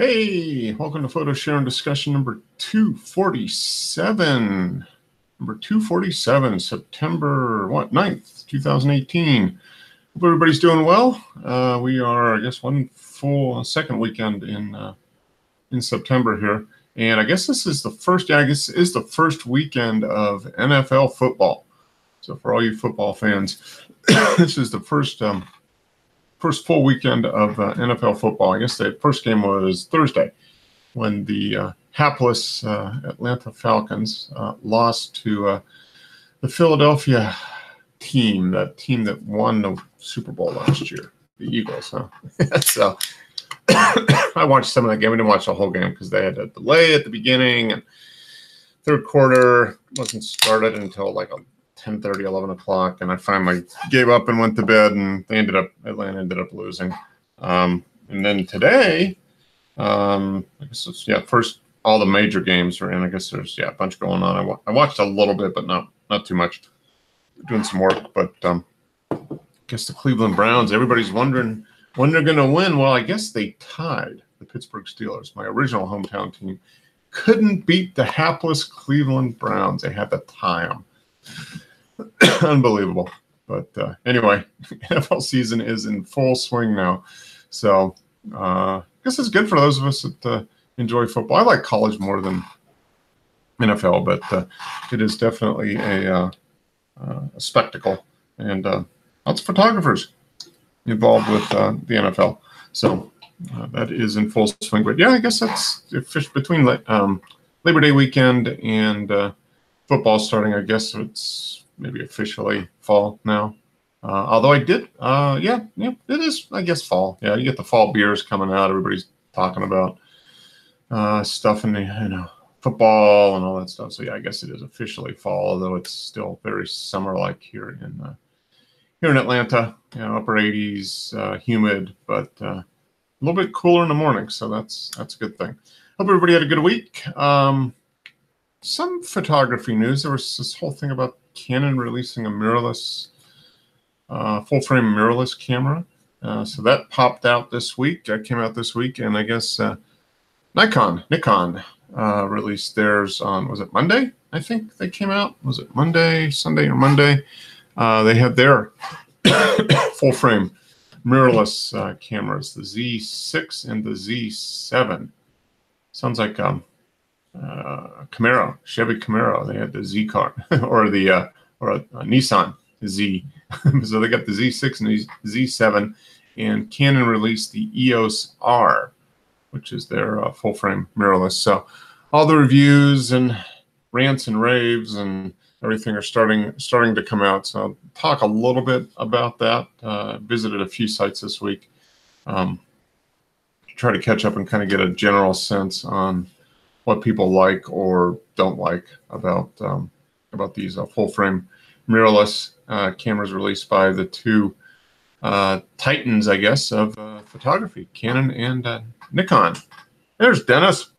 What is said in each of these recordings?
Hey, welcome to Photo Share and Discussion number 247. Number 247, September 9th, 2018. Hope everybody's doing well. We are, I guess, one full second weekend in September here. And I guess this is the first, the first weekend of NFL football. So for all you football fans, this is the first full weekend of NFL football. I guess the first game was Thursday when the hapless Atlanta Falcons lost to the Philadelphia team, that team that won the Super Bowl last year, the Eagles. So I watched some of that game. I didn't watch the whole game because they had a delay at the beginning, and third quarter wasn't started until like 10:30, 11 o'clock, and I finally gave up and went to bed, and Atlanta ended up losing. And then today, I guess it's, first all the major games are in. I guess there's a bunch going on. I watched a little bit, but not too much. Doing some work, but I guess the Cleveland Browns, everybody's wondering when they're going to win. Well, I guess they tied the Pittsburgh Steelers, my original hometown team. Couldn't beat the hapless Cleveland Browns. They had to tie them. Unbelievable. But anyway, NFL season is in full swing now. So I guess it's good for those of us that enjoy football. I like college more than NFL, but it is definitely a spectacle. And lots of photographers involved with the NFL. So that is in full swing. But yeah, I guess that's between Labor Day weekend and football starting. I guess it's maybe officially fall now. Although I did, it is, I guess, fall. Yeah, you get the fall beers coming out. Everybody's talking about stuff in the, football and all that stuff. So yeah, I guess it is officially fall, although it's still very summer-like here in Atlanta. Upper 80s, humid, but a little bit cooler in the morning. So that's a good thing. Hope everybody had a good week. Some photography news. There was this whole thing about Canon releasing a mirrorless, full-frame mirrorless camera. So that popped out this week. That came out this week, and I guess Nikon released theirs on, was it Monday? I think they came out. Was it Sunday or Monday? They had their full-frame mirrorless cameras, the Z6 and the Z7. Sounds like Camaro, Chevy Camaro. They had the Z car or a Nissan Z. So they got the Z6 and the Z7, and Canon released the EOS R, which is their full-frame mirrorless. So all the reviews and rants and raves and everything are starting to come out. So I'll talk a little bit about that. Visited a few sites this week. Try to catch up and kind of get a general sense on what people like or don't like about these full-frame mirrorless cameras released by the two titans, I guess, of photography, Canon and Nikon. There's Dennis.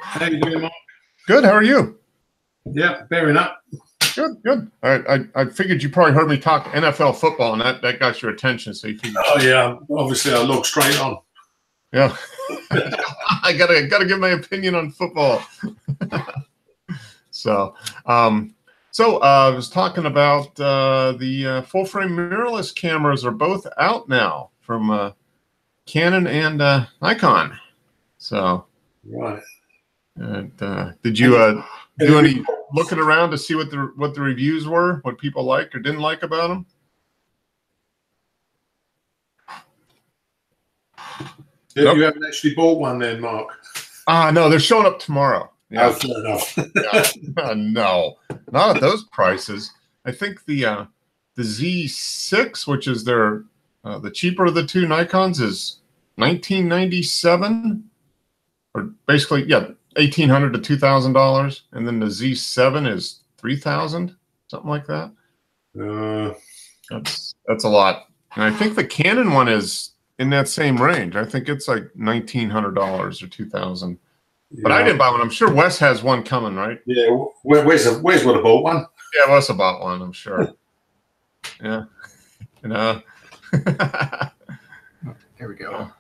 How you doing, Mark? Good. How are you? Yeah, bearing up. Good. I figured you probably heard me talk NFL football, and that got your attention. So you figured. Oh yeah, obviously I look straight on. Yeah. I gotta give my opinion on football. So I was talking about the full-frame mirrorless cameras are both out now from Canon and Nikon. So right. Did you do any looking around to see what the reviews were, what people liked or didn't like about them? Nope. You haven't actually bought one then, Mark? No, they're showing up tomorrow. Yeah. Oh, fair enough. No, not at those prices. I think the Z6, which is their the cheaper of the two Nikons, is $1,997, or basically $1,800 to $2,000, and then the Z7 is $3,000, something like that. That's a lot. And I think the Canon one is in that same range. I think it's like $1,900 or $2,000. Yeah. But I didn't buy one. I'm sure Wes has one coming, right? Yeah. Where's would have bought one? Yeah, Wes bought one, I'm sure. Yeah. There we go.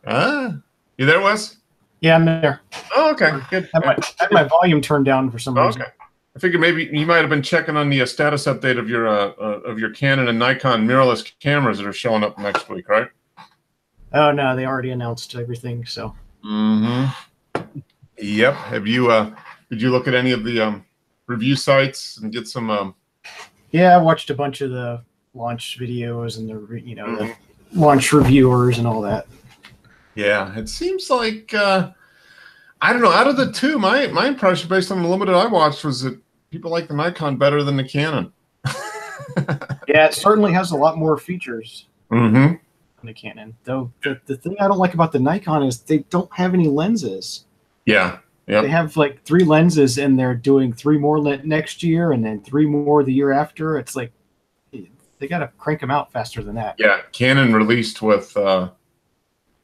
You there, Wes? Yeah, I'm there. Oh, okay, good. I had my volume turned down for some reason. Okay. I figured maybe you might have been checking on the status update of your Canon and Nikon mirrorless cameras that are showing up next week, right? Oh no, they already announced everything. So. Yep. Have you? Did you look at any of the review sites and get some? Yeah, I watched a bunch of the launch videos and the launch reviewers and all that. Yeah, it seems like I don't know. Out of the two, my impression based on the limited I watched was that people like the Nikon better than the Canon. Yeah, it certainly has a lot more features than the Canon. Though the thing I don't like about the Nikon is they don't have any lenses. Yeah. Yeah. They have like 3 lenses, and they're doing 3 more next year, and then 3 more the year after. It's like they got to crank them out faster than that. Yeah, Canon released with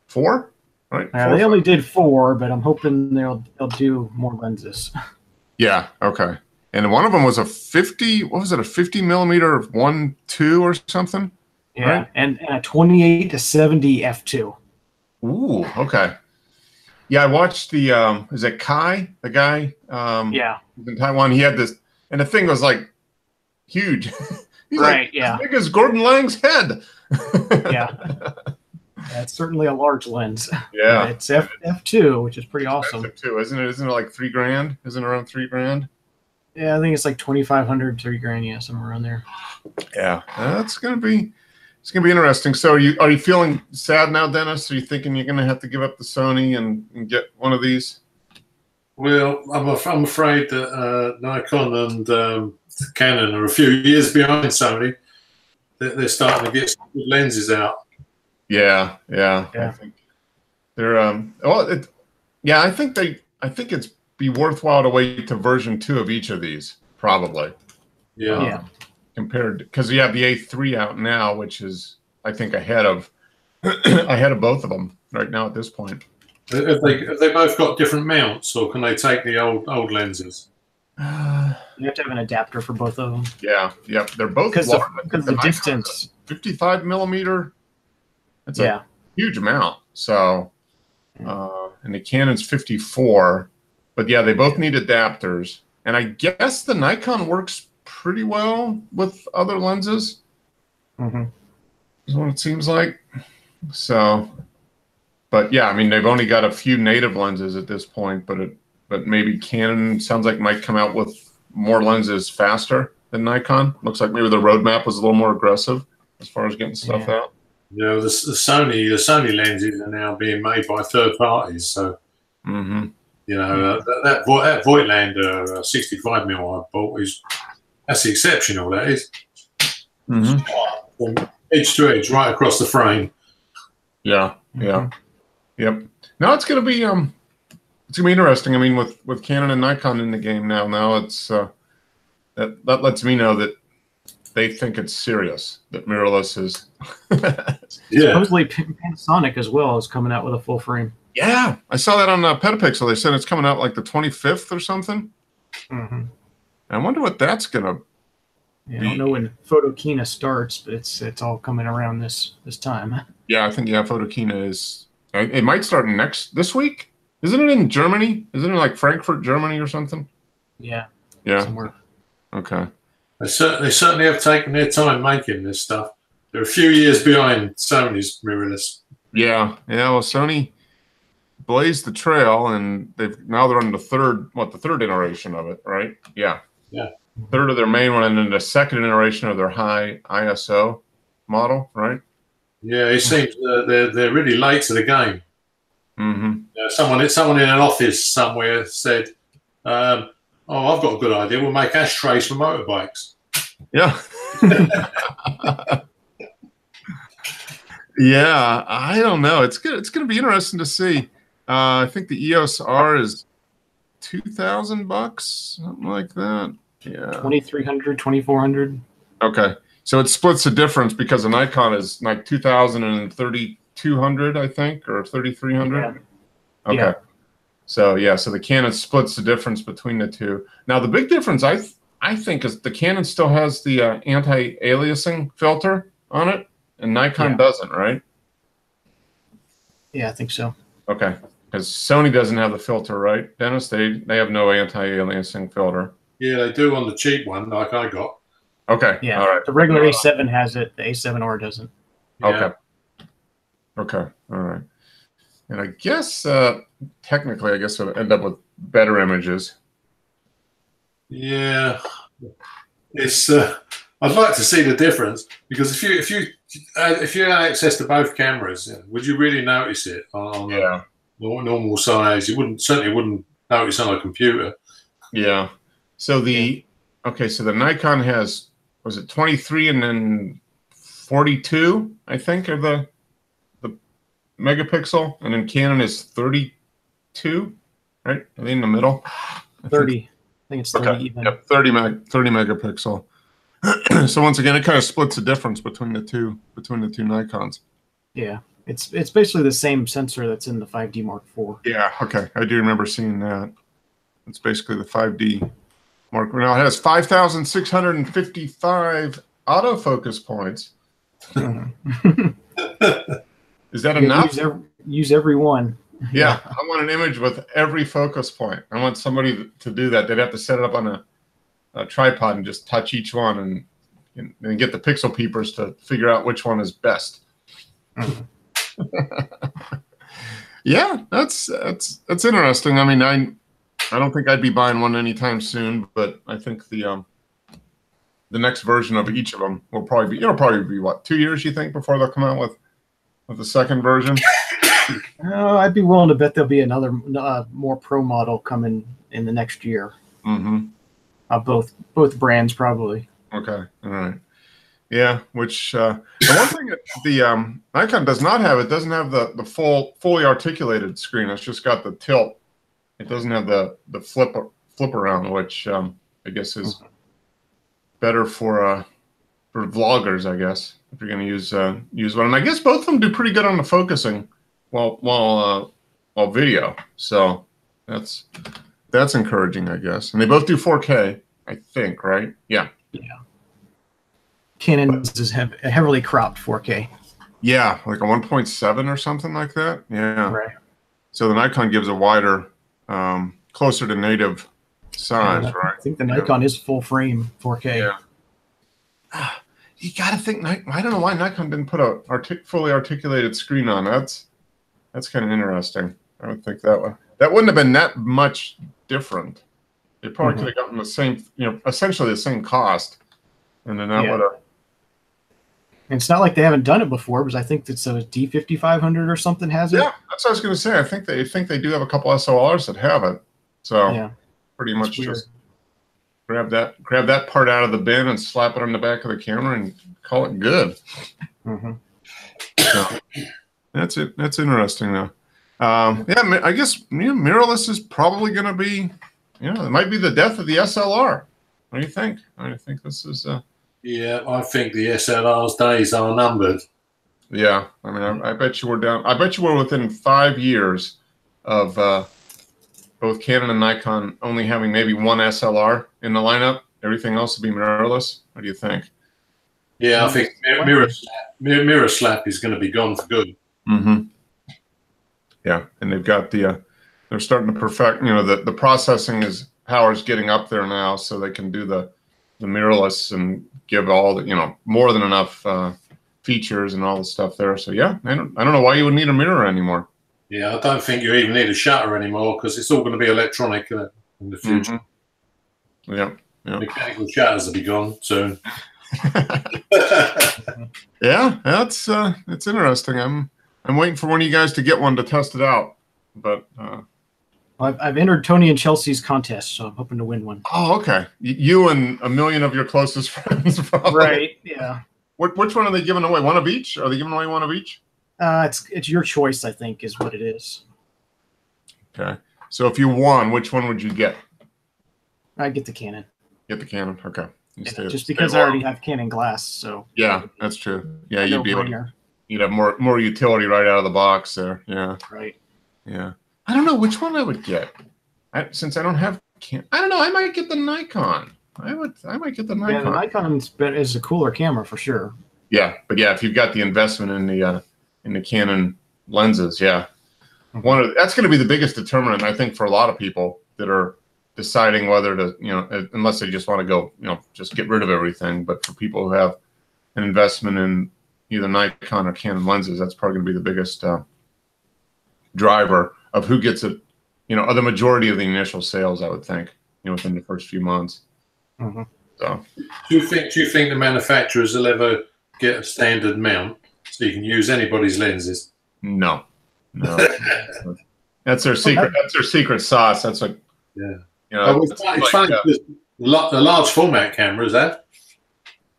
4, right? They only did 4, but I'm hoping they'll do more lenses. Yeah. Okay. And one of them was a 50. What was it? A 50 millimeter 1.2 or something? Yeah, right? and a 28 to 70 f2. Ooh. Okay. Yeah, I watched the is it Kai, the guy Yeah. in Taiwan. He had this, and the thing was like huge. He's Right, like yeah. as big as Gordon Lang's head. Yeah. That's certainly a large lens. Yeah. It's f2, which is pretty awesome. Expensive too, isn't it? Isn't it like $3,000? Isn't it around $3,000? Yeah, I think it's like 2,500, $3,000, yeah, somewhere around there. Yeah, it's gonna be interesting. So, are you feeling sad now, Dennis? Are you thinking you're gonna have to give up the Sony and get one of these? Well, I'm afraid that Nikon and Canon are a few years behind Sony. They're starting to get some good lenses out. Yeah. I think they're I think it's be worthwhile to wait to version 2 of each of these, probably. Yeah. Compared, because you have the A3 out now, which is I think ahead of both of them right now at this point. Have they both got different mounts, or can they take the old lenses? You have to have an adapter for both of them. Yeah, they're both Because large. the distance. 55 millimeter. That's a huge amount. So, and the Canon's 54, but yeah, they both need adapters. And I guess the Nikon works pretty well with other lenses. Is what it seems like. So, but yeah, I mean, they've only got a few native lenses at this point, but maybe Canon sounds like might come out with more lenses faster than Nikon. Looks like maybe the roadmap was a little more aggressive as far as getting stuff out. You know, the Sony lenses are now being made by third parties, so you know that Voigtlander 65mm I bought that's exceptional. That is from edge to edge, right across the frame. Yeah. Yep. Now it's gonna be interesting. I mean, with Canon and Nikon in the game now it's that lets me know that they think it's serious, that mirrorless is. Supposedly Panasonic as well is coming out with a full frame. Yeah, I saw that on Petapixel. They said it's coming out like the 25th or something. I wonder what that's gonna. I don't know when Photokina starts, but it's all coming around this time. Yeah, I think Photokina is. It might start this week. Isn't it in Germany? Isn't it like Frankfurt, Germany, or something? Yeah. Somewhere. Okay. They certainly have taken their time making this stuff. They're a few years behind Sony's mirrorless. Yeah. Well, Sony blazed the trail, and now they're on the third iteration of it, right? Yeah. Third of their main one, and then the second iteration of their high ISO model, right? Yeah, it seems they're really late to the game. Someone in an office somewhere said, "Oh, I've got a good idea. We'll make ashtrays for motorbikes." Yeah. Yeah, I don't know. It's good. It's going to be interesting to see. I think the EOS R is $2,000, something like that. Yeah. 2,300, 2,400. Okay. So it splits the difference because the Nikon is like 2,000 and 3,200, I think, or 3,300. Yeah. Okay. Yeah. So the Canon splits the difference between the two. Now the big difference I think is the Canon still has the anti-aliasing filter on it, and Nikon doesn't, right? Yeah, I think so. Okay. Because Sony doesn't have the filter, right, Dennis? They have no anti-aliasing filter. Yeah, they do on the cheap one, like I got. Okay. Yeah. All right. The regular A7 has it. The A7R doesn't. Yeah. Okay. Okay. All right. And I guess technically, I guess it'll end up with better images. Yeah. It's. I'd like to see the difference, because if you had access to both cameras, would you really notice it on normal size? You certainly wouldn't notice on a computer. Yeah. So the Nikon has, was it 23 and then 42, I think, are the megapixel, and then Canon is 32, right? Are they in the middle? 30. I think it's 30 okay. even. Yep, 30 megapixel. So once again, it kind of splits the difference between the two Nikons. Yeah, it's basically the same sensor that's in the 5D Mark IV. Yeah, okay, I do remember seeing that. It's basically the 5D Mark. Now it has 5,655 autofocus points. Is that enough? Use every one. Yeah, I want an image with every focus point. I want somebody to do that. They'd have to set it up on a tripod and just touch each one and get the pixel peepers to figure out which one is best. Yeah, that's interesting. I mean, I don't think I'd be buying one anytime soon, but I think the next version of each of them will probably be, it'll probably be what, 2 years, you think, before they'll come out with the second version? I'd be willing to bet there'll be another more pro model coming in the next year. Mm-hmm. Both brands probably. Okay, all right. Yeah, which the one thing that the Nikon does not have, it doesn't have the fully articulated screen. It's just got the tilt. It doesn't have the flip around, which I guess is better for vloggers, I guess, if you're going to use one. And I guess both of them do pretty good on the focusing while video. So that's encouraging, I guess. And they both do 4K, I think, right? Yeah. Yeah. Canon's is heavily cropped 4K. Yeah, like a 1.7 or something like that. Yeah. Right. So the Nikon gives a wider, closer to native size, right? I think the Nikon is full frame 4K. Yeah. You got to think. I don't know why Nikon didn't put a fully articulated screen on. That's kind of interesting. I would think that wouldn't have been that much different. They probably could have gotten the same, essentially the same cost, and then that would have. And it's not like they haven't done it before, because I think it's a D5500 or something has it. Yeah, that's what I was going to say. I think they do have a couple SLRs that have it. So pretty much just grab that part out of the bin and slap it on the back of the camera and call it good. So, that's it. That's interesting, though. Yeah, I guess mirrorless is probably going to be, it might be the death of the SLR. What do you think? I think this is. Yeah, I think the SLR's days are numbered. Yeah, I mean, I bet you we're down. I bet you we're within 5 years of both Canon and Nikon only having maybe one SLR in the lineup. Everything else will be mirrorless. What do you think? Yeah, I think mirror slap is going to be gone for good. Mm-hmm. Yeah, and they've got they're starting to perfect. The processing power is getting up there now, so they can do the mirrorless and give all the more than enough features and all the stuff there. So yeah, I don't know why you would need a mirror anymore. Yeah, I don't think you even need a shutter anymore, because it's all going to be electronic in the future. Yeah. Mechanical shutters will be gone soon. Yeah, that's it's interesting. I'm waiting for one of you guys to get one to test it out. But I've entered Tony and Chelsea's contest, so I'm hoping to win one. Oh, okay. You and a million of your closest friends, probably. Right. Yeah. Which one are they giving away? One of each? Are they giving away one of each? It's your choice, I think, is what it is. Okay. So if you won, which one would you get? I get the Canon. Get the Canon. Okay. Just because I already have Canon glass, so. Yeah, that's true. Yeah, you'd be able to, you'd have more utility right out of the box there. Yeah. Right. Yeah. I don't know which one I would get. Since I don't have I don't know. I might get the Nikon. I might get the Nikon. Yeah, the Nikon is a cooler camera for sure. Yeah, but yeah, if you've got the investment in the Canon lenses, yeah. That's going to be the biggest determinant, I think, for a lot of people that are deciding whether to, unless they just want to go, just get rid of everything. But for people who have an investment in either Nikon or Canon lenses, that's probably going to be the biggest driver of who gets it, the majority of the initial sales, I would think, within the first few months. Mm-hmm. So, do you think the manufacturers will ever get a standard mount so you can use anybody's lenses? No. That's their secret. That's their secret sauce. That's like, it's funny because the large format cameras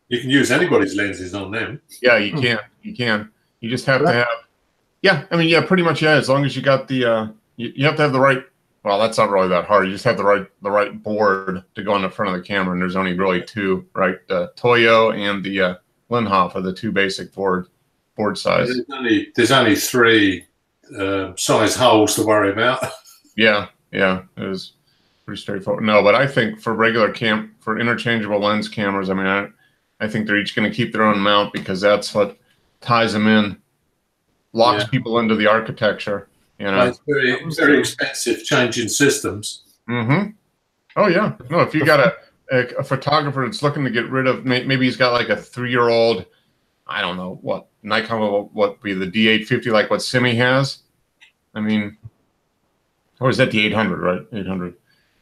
you can use anybody's lenses on them. Yeah, you can. You can. You just have to have. Yeah, I mean, pretty much. Yeah, as long as you got the, you have to have the right. Well, that's not really that hard. You just have the right board to go on the front of the camera, and there's only really two, right? The Toyo and the Linhof are the two basic board size. There's only three size holes to worry about. Yeah, it was pretty straightforward. No, but I think for for interchangeable lens cameras, I mean, I think they're each going to keep their own mount because that's what ties them in, locks people into the architecture. It's very expensive changing systems. Mm-hmm. Oh yeah. No, if you got a photographer that's looking to get rid of, maybe he's got like a 3-year-old, I don't know what Nikon will be the D850, like what Simi has. I mean, or is that the 800, right? 800.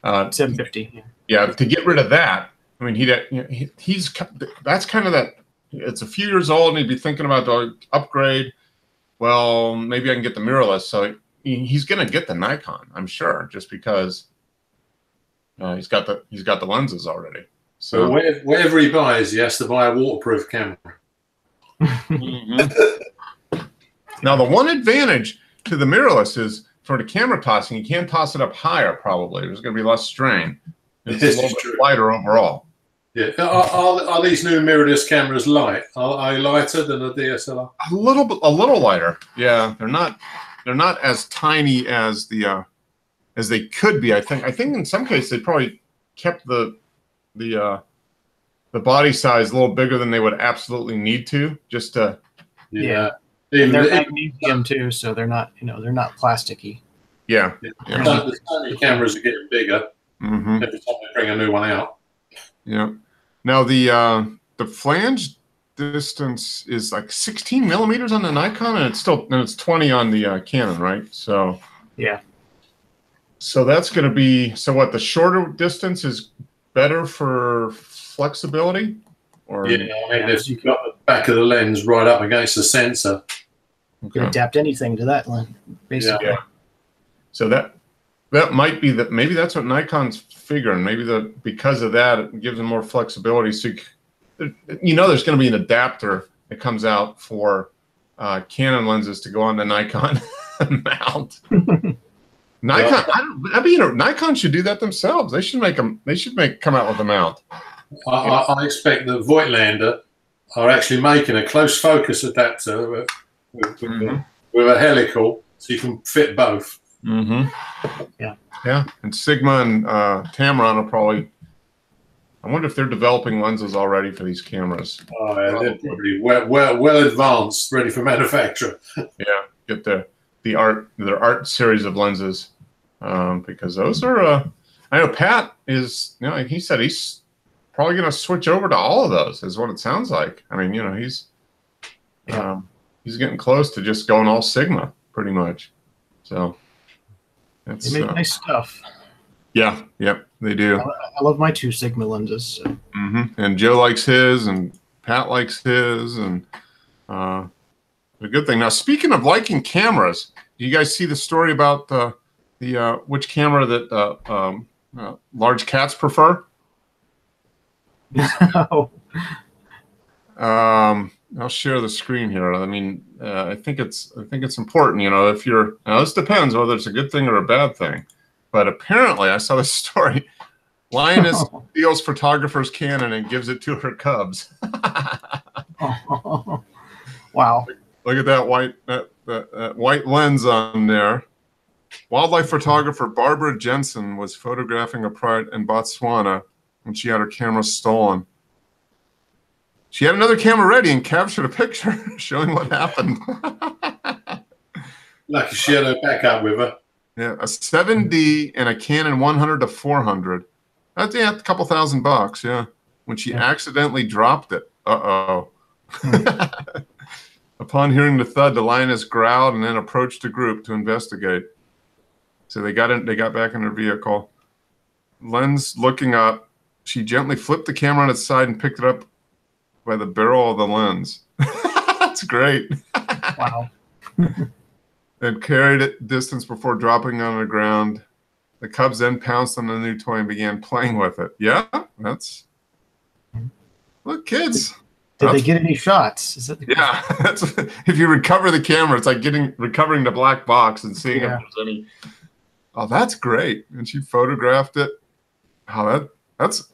750. Yeah, to get rid of that, I mean, that's kind of that. It's a few years old, and he'd be thinking about the upgrade. Well, maybe I can get the mirrorless. So he's going to get the Nikon, I'm sure, just because he's got the lenses already. So wherever he buys, he has to buy a waterproof camera. Mm-hmm. Now, the one advantage to the mirrorless is for the camera tossing, you can't toss it up higher. Probably there's going to be less strain. It's a little bit lighter overall. Yeah. Are these new mirrorless cameras light? Are they lighter than a DSLR? A little lighter. Yeah, they're not as tiny as as they could be. I think in some cases they probably kept the body size a little bigger than they would absolutely need to, just to. Yeah. And they're magnesium too, so they're not plasticky. Yeah. The Sony cameras are getting bigger every time they bring a new one out. Yeah. Now the flange distance is like 16 millimeters on the Nikon, and it's 20 on the Canon, right? So yeah. So that's going to be what the shorter distance is better for flexibility, or I mean, if you've got the back of the lens right up against the sensor, you can adapt anything to that lens, basically. Yeah. So that might be that. Maybe that's what Nikon's figuring. Maybe because of that, it gives them more flexibility. So there's going to be an adapter that comes out for Canon lenses to go on the Nikon mount. Nikon should do that themselves. They should come out with a mount. I expect that Voigtlander are actually making a close focus adapter with a helical, so you can fit both. Mm-hmm. Yeah. And Sigma and Tamron will probably. I wonder if they're developing lenses already for these cameras. Oh, yeah, they're probably well advanced, ready for manufacture. Yeah, get their art series of lenses, because those are. I know Pat is. He said he's probably going to switch over to all of those. Is what it sounds like. I mean, he's getting close to just going all Sigma, pretty much. So. They make nice stuff. Yeah, they do. I love my 2 Sigma lenses. So. And Joe likes his, and Pat likes his, and a good thing. Now, speaking of liking cameras, do you guys see the story about the which camera that large cats prefer? No. I'll share the screen here. I mean, I think it's important. If you're this depends whether it's a good thing or a bad thing. But apparently, I saw this story. Lioness steals photographer's Canon and gives it to her cubs. Wow! Look at that white lens on there. Wildlife photographer Barbara Jensen was photographing a pride in Botswana when she had her camera stolen. She had another camera ready and captured a picture showing what happened. Lucky she had her backup with her. Yeah, a 7D and a Canon 100 to 400. That's a couple $1,000. Yeah, when she accidentally dropped it. Upon hearing the thud, the lioness growled and then approached the group to investigate. So they got back in their vehicle. Lens looking up, she gently flipped the camera on its side and picked it up by the barrel of the lens. That's great. Wow. And carried it distance before dropping on the ground. The cubs then pounced on the new toy and began playing with it. Yeah, that's... Look, kids. Did they get any shots? Is that yeah, that's, if you recover the camera, it's like recovering the black box and seeing if there's any... Oh, that's great. And she photographed it. Oh, it's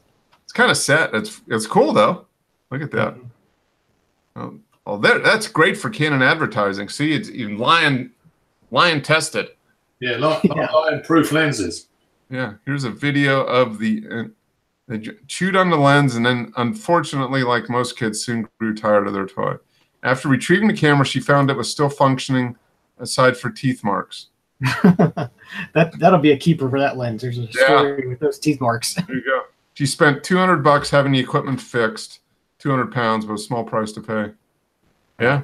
kind of set. It's cool, though. Look at that. Oh, that's great for Canon advertising. See, it's even lion tested. Yeah, lion-proof lenses. Yeah, here's a video of they chewed on the lens, and then, unfortunately, like most kids, soon grew tired of their toy. After retrieving the camera, she found it was still functioning, aside for teeth marks. That'll be a keeper for that lens. There's a story with those teeth marks. There you go. She spent $200 having the equipment fixed. 200 pounds, but a small price to pay. Yeah,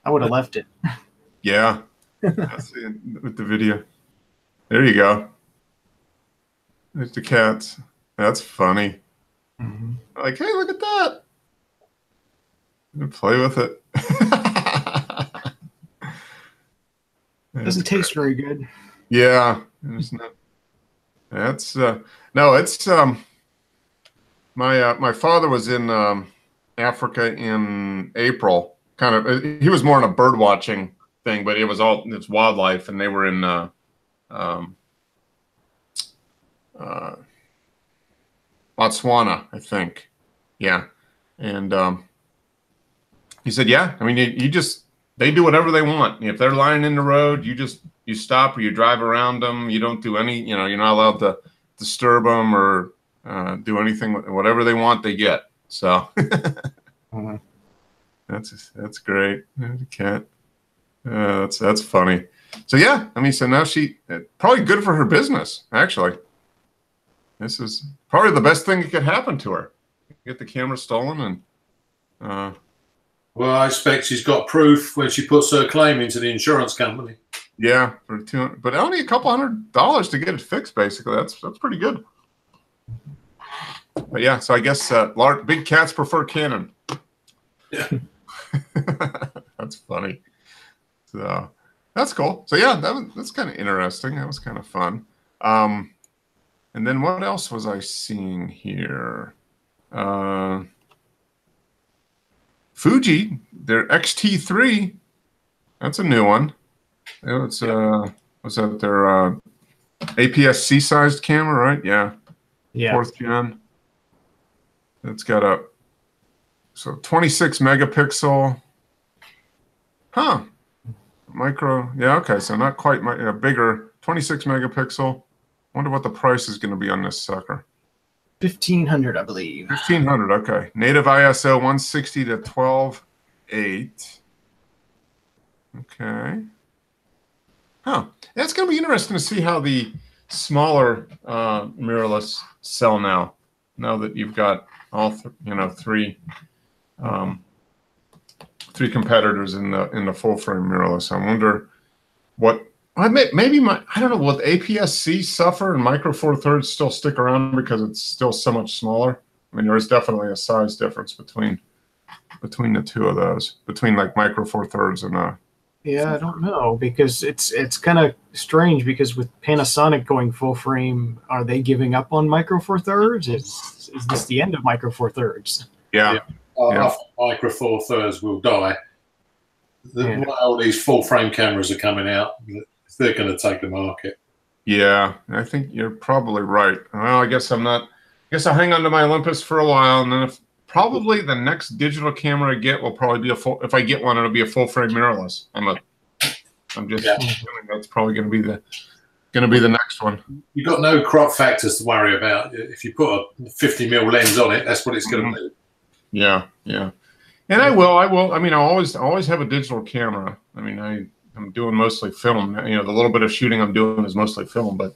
I would have left it. Yeah, that's with the video. There you go. There's the cats. That's funny. Like, hey, look at that. Play with it. Doesn't taste very good. Yeah, it's not. That's no, it's my father was in Africa in April. Kind of, he was more in a bird watching thing, but it's wildlife, and they were in Botswana, I think. Yeah, and he said, yeah, I mean, they do whatever they want. If they're lying in the road, you stop or you drive around them. You don't do any, you're not allowed to disturb them or do anything. Whatever they want, they get. So that's great. The cat. That's funny. So yeah, I mean, so now she probably good for her business. Actually, this is probably the best thing that could happen to her. Get the camera stolen and. Well, I expect she's got proof when she puts her claim into the insurance company. Yeah, for $200, but only a couple $100 to get it fixed. Basically, that's pretty good. But yeah, so I guess big cats prefer Canon. Yeah, that's funny. So that's cool. So yeah, that's kind of interesting. That was kind of fun. And then what else was I seeing here? Fuji, their X-T3, that's a new one. It's was that their APS-C sized camera, right? Yeah. 4th gen. It's got a 26 megapixel. Huh. Micro. Yeah. Okay. So not quite bigger. 26 megapixel. Wonder what the price is going to be on this sucker. 1,500, I believe. 1,500, okay. Native ISO 160 to 12.8. Okay. Huh. It's going to be interesting to see how the smaller mirrorless sell now. Now that you've got all three competitors in the full frame mirrorless. I wonder what. Maybe I don't know. Will APS-C suffer and Micro Four Thirds still stick around because it's still so much smaller? I mean, there is definitely a size difference between the two of those, between like Micro Four Thirds and Yeah, I don't know, because it's kind of strange, because with Panasonic going full frame, are they giving up on Micro Four Thirds? Is this the end of Micro Four Thirds? Yeah. Micro Four Thirds will die. All these full frame cameras are coming out. They're going to take the market. Yeah, I think you're probably right. Well, I guess I'll hang on to my Olympus for a while, and then probably the next digital camera I get will probably be if I get one, it'll be a full frame mirrorless. I'm just assuming that's probably going to be the next one. You've got no crop factors to worry about. If you put a 50mm lens on it, that's what it's going to do. Yeah, yeah. And I will. I mean, I'll always have a digital camera. I mean, I'm doing mostly film. You know, the little bit of shooting I'm doing is mostly film, but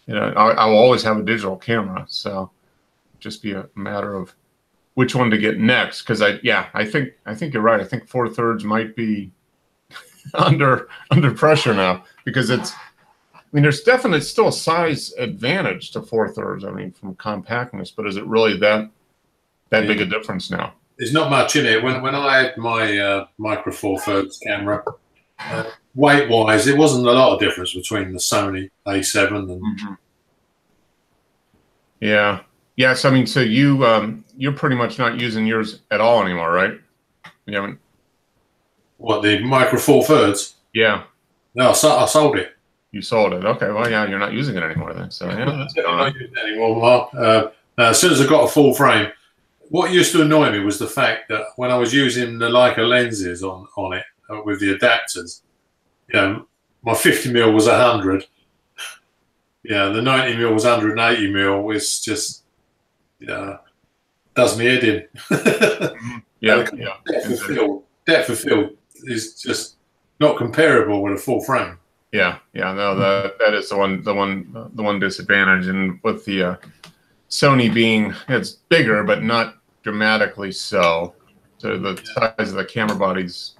you know, I will always have a digital camera. So just be a matter of which one to get next. Because I think you're right. I think 4/3 might be under pressure now because it's. I mean, there's definitely still a size advantage to 4/3. I mean, from compactness, but is it really that big a difference now? There's not much in it. When I had my Micro Four Thirds camera, weight-wise, it wasn't a lot of difference between the Sony A7 and. Yeah. Yes. I mean, so you're pretty much not using yours at all anymore, right? You haven't. What, the Micro Four Thirds? Yeah. No, I sold it. You sold it. Okay. Well, yeah, you're not using it anymore then. So yeah, that's I'm not using it anymore, Mark. As soon as I got a full frame, what used to annoy me was the fact that when I was using the Leica lenses on it with the adapters, you know, my 50mm was 100. Yeah, the 90mm was 180mm. It's just, you know, does me head in. Yeah. Depth of field is just not comparable with a full frame. Yeah. No, that is the one disadvantage, and with the Sony being, it's bigger but not dramatically so. So the size of the camera body's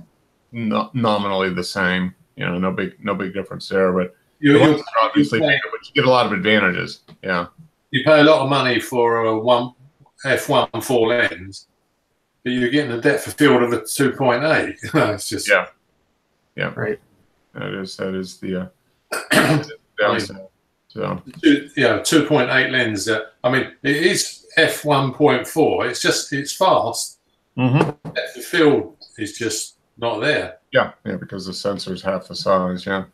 nominally the same. You know, no big difference there. But you're obviously bigger, but you get a lot of advantages. Yeah. You pay a lot of money for a f1.4 lens, but you're getting a depth of field of a 2.8. It's just yeah, right. That is the downside. So 2.8 lens. I mean, it is f1.4. It's fast. Mm-hmm. Depth of field is just not there. Yeah, because the sensor's half the size. Yeah.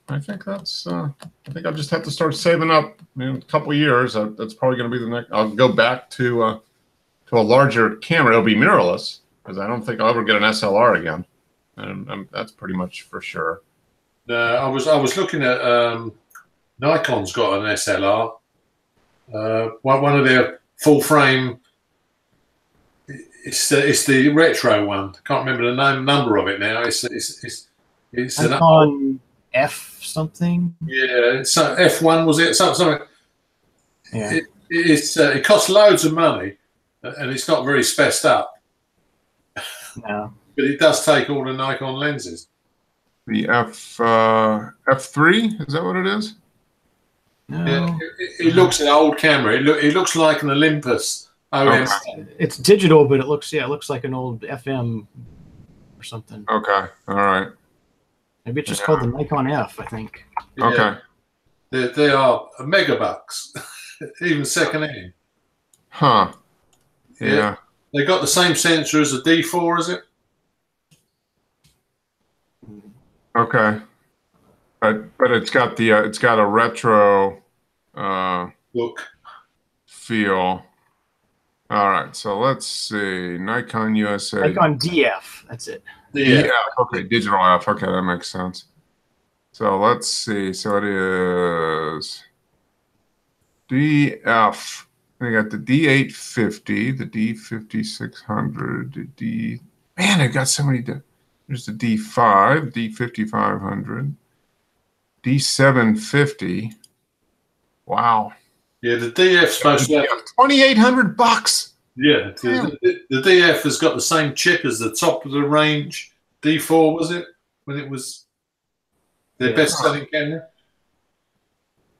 I think that's. I think I'll just have to start saving up. In a couple of years, that's probably going to be the next. I'll go back to a larger camera. It'll be mirrorless because I don't think I'll ever get an SLR again, and that's pretty much for sure. I was looking at Nikon's got an SLR. One of their full frame. It's the retro one. I can't remember the number of it now. It's Nikon F something. Yeah, so F1 was it? Something. Yeah. It costs loads of money, and it's not very spec'd up. No. But it does take all the Nikon lenses. The F3, is that what it is? No. Yeah, it looks an old camera. It looks like an Olympus OM. Okay. It's digital, but it looks like an old FM or something. Okay. All right. Maybe it's just called the Nikon F, I think. Yeah. Okay. They are megabucks, even secondhand. Huh. Yeah. They got the same sensor as a D4, is it? Okay. But it's got a retro look feel. All right, so let's see. Nikon USA. Nikon DF. That's it. Yeah. Okay, digital F. Okay, that makes sense. So let's see. So it is DF. I got the D850, the D5600, the D. Man, I got so many. There's the D5, D5500, D750. Wow. Yeah, the DF's supposed to have $2,800. Yeah, the DF has got the same chip as the top of the range D4, was it? When it was their best-selling camera?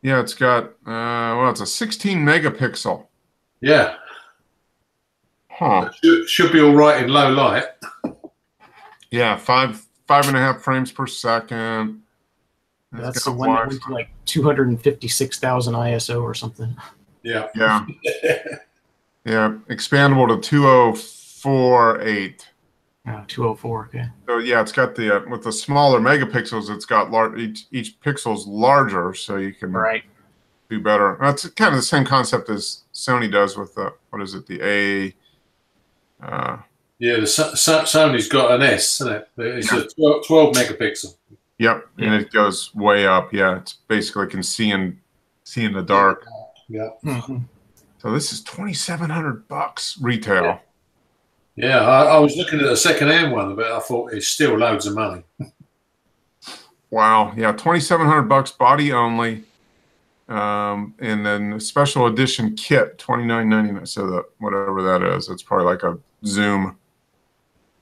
Yeah, it's got, it's a 16 megapixel. Yeah. Huh. Should be all right in low light. Yeah, 5.5 frames per second. That's the one that went to like 256,000 ISO or something. Yeah. Yeah. Yeah, expandable to 2048. Oh, 204, okay. So yeah, it's got the with the smaller megapixels, it's got each pixel's larger, so you can do better. That's kind of the same concept as Sony does with the what is it, the A. Yeah, the Sony's got an S, isn't it? It's a 12 megapixel. Yep, and it goes way up. Yeah, it's basically can see in the dark. Yeah. Mm-hmm. So this is $2,700 retail. Yeah, I was looking at a second-hand one, but I thought it's still loads of money. Wow. Yeah, $2,700 body only. And then the special edition kit, $29.99. So that whatever that is, it's probably like a Zoom.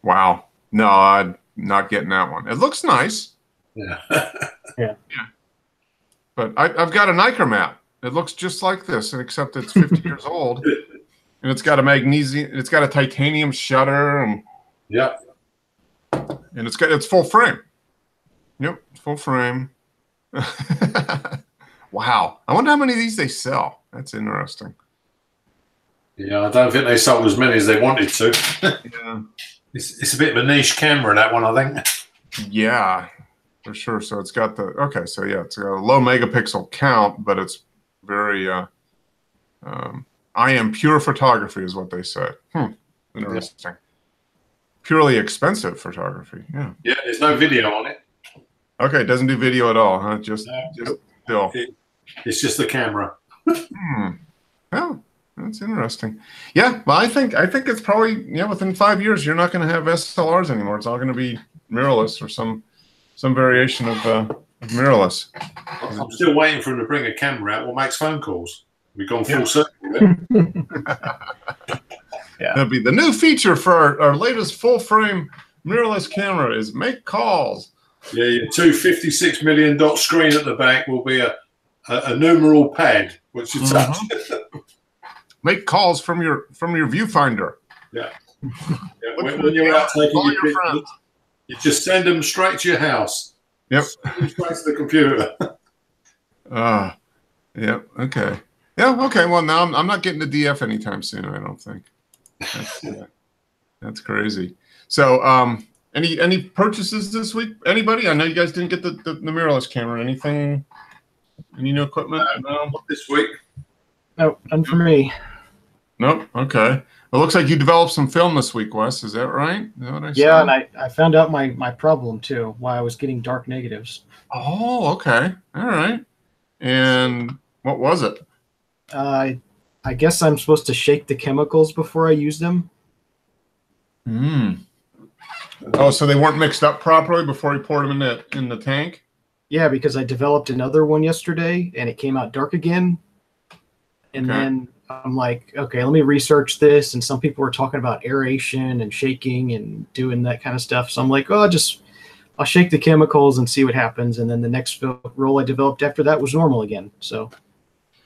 Wow. No, I'm not getting that one. It looks nice. Yeah. Yeah. But I've got a Niker It looks just like this, except it's 50 years old. And it's got a magnesium, it's got a titanium shutter, and Yeah. and it's full frame. Yep, full frame. Wow. I wonder how many of these they sell. That's interesting. Yeah, I don't think they sold as many as they wanted to. Yeah. It's a bit of a niche camera, that one, I think. Yeah, for sure. So it's got the it's got a low megapixel count, but it's very I am pure photography is what they say. Interesting. Yeah. Purely expensive photography. Yeah. Yeah, there's no video on it. Okay, it doesn't do video at all, huh? Just still. It's just the camera. Oh, that's interesting. Yeah, well, I think it's probably within 5 years you're not going to have SLRs anymore. It's all going to be mirrorless or some variation of mirrorless. I'm still waiting for him to bring a camera out. What makes phone calls? We've gone full circle. Yeah, that'd be the new feature for our latest full frame mirrorless camera is make calls. Yeah, your $256 million screen at the back will be a numeral pad, which you touch. Make calls from your viewfinder. Yeah. When you're out taking your pictures, you just send them straight to your house. Yep. Send them straight to the computer. Yep. Okay. Yeah. Okay. Well, now I'm not getting to DF anytime soon. I don't think. That's crazy. So, any purchases this week? Anybody? I know you guys didn't get the mirrorless camera. Anything? Any new equipment? No, not this week. No, none for me. Nope. Okay. Well, it looks like you developed some film this week, Wes. Is that right? Is that what I Yeah, saw? and I found out my problem too. Why I was getting dark negatives. Oh, okay. All right. And what was it? I guess I'm supposed to shake the chemicals before I use them. Oh, so they weren't mixed up properly before you poured them in the tank? Yeah, because I developed another one yesterday and it came out dark again. And then I'm like, okay, let me research this. And some people were talking about aeration and shaking and doing that kind of stuff. So I'm like, oh, I'll shake the chemicals and see what happens. And then the next roll I developed after that was normal again. So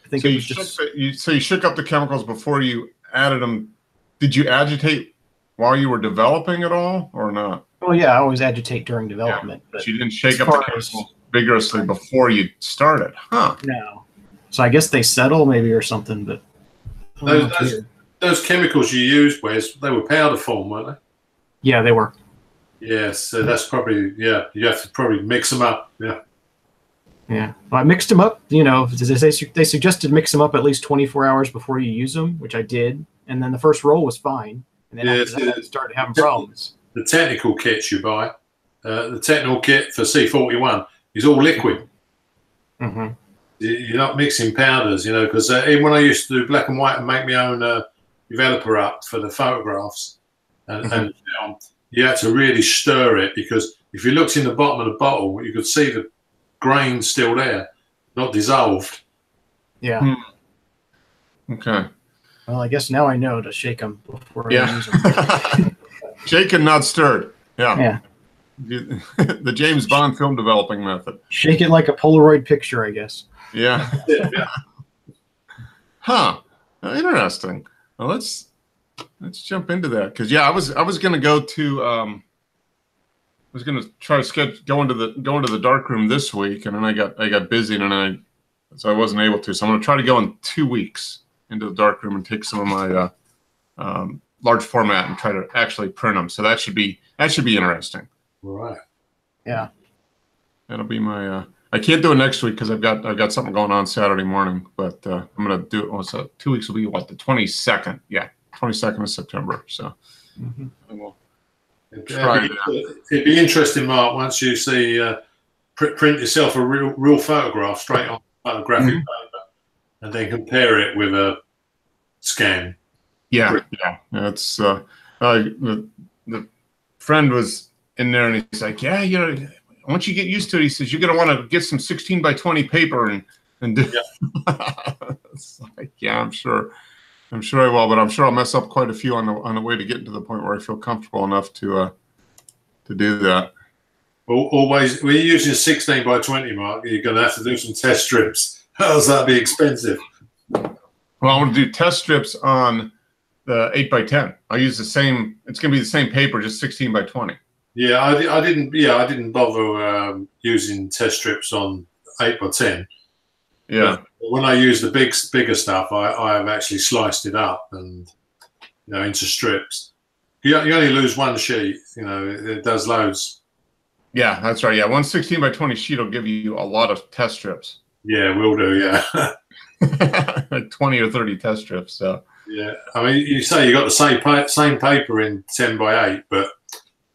I think so it you was just... you shook up the chemicals before you added them. Did you agitate while you were developing at all or not? Well, yeah, I always agitate during development. But but you didn't shake up the chemicals vigorously before you started, huh? No. So I guess they settle maybe or something, but those chemicals you used, Wes, they were powder form, weren't they? Yeah, they were. Yes, so that's probably you have to probably mix them up. Yeah. Yeah. Well, I mixed them up. They suggested mix them up at least 24 hours before you use them, which I did, and then the first roll was fine, and then after that I started having problems. The technical kits you buy, the technical kit for C41 is all liquid. Mm-hmm. You're not mixing powders, because even when I used to do black and white and make my own developer up for the photographs and film, you had to really stir it, because if you looked in the bottom of the bottle, you could see the grain still there, not dissolved. Yeah. Okay. Well, I guess now I know to shake them before I use them. Shaken, not stirred. Yeah. The James Bond film developing method. Shake it like a Polaroid picture, I guess. Yeah. Yeah. Huh. Interesting. Well, let's jump into that, because I was gonna go to I was gonna try to go into the dark room this week, and then I got busy, and so I wasn't able to. So I'm gonna try to go in 2 weeks into the dark room and take some of my large format and try to actually print them. So that should be interesting. Right. Yeah. That'll be my. I can't do it next week because I've got something going on Saturday morning, but I'm gonna do it. So 2 weeks will be what, the 22nd? Yeah, 22nd of September. So I will try that. It'd be interesting, Mark, once you see print yourself a real photograph straight on photographic paper, and then compare it with a scan. Yeah. It's the friend was in there, and he's like, yeah, once you get used to it, he says you're gonna want to get some 16 by 20 paper and do. Yeah. It's like, yeah, I'm sure I will, but I'm sure I'll mess up quite a few on the way to getting to the point where I feel comfortable enough to do that. Well, always when you're using 16 by 20, Mark, you're going to have to do some test strips. How's that be expensive? Well, I want to do test strips on the 8 by 10. I'll use the same. It's going to be the same paper, just 16 by 20. Yeah, I didn't bother using test strips on 8 by 10. Yeah. But when I use the bigger stuff, I have actually sliced it up and into strips. You only lose one sheet. It does loads. Yeah, that's right. Yeah, one 16 by 20 sheet will give you a lot of test strips. Yeah, will do. Yeah. Like 20 or 30 test strips. So. Yeah, I mean, you say you got the same paper in 10 by 8, but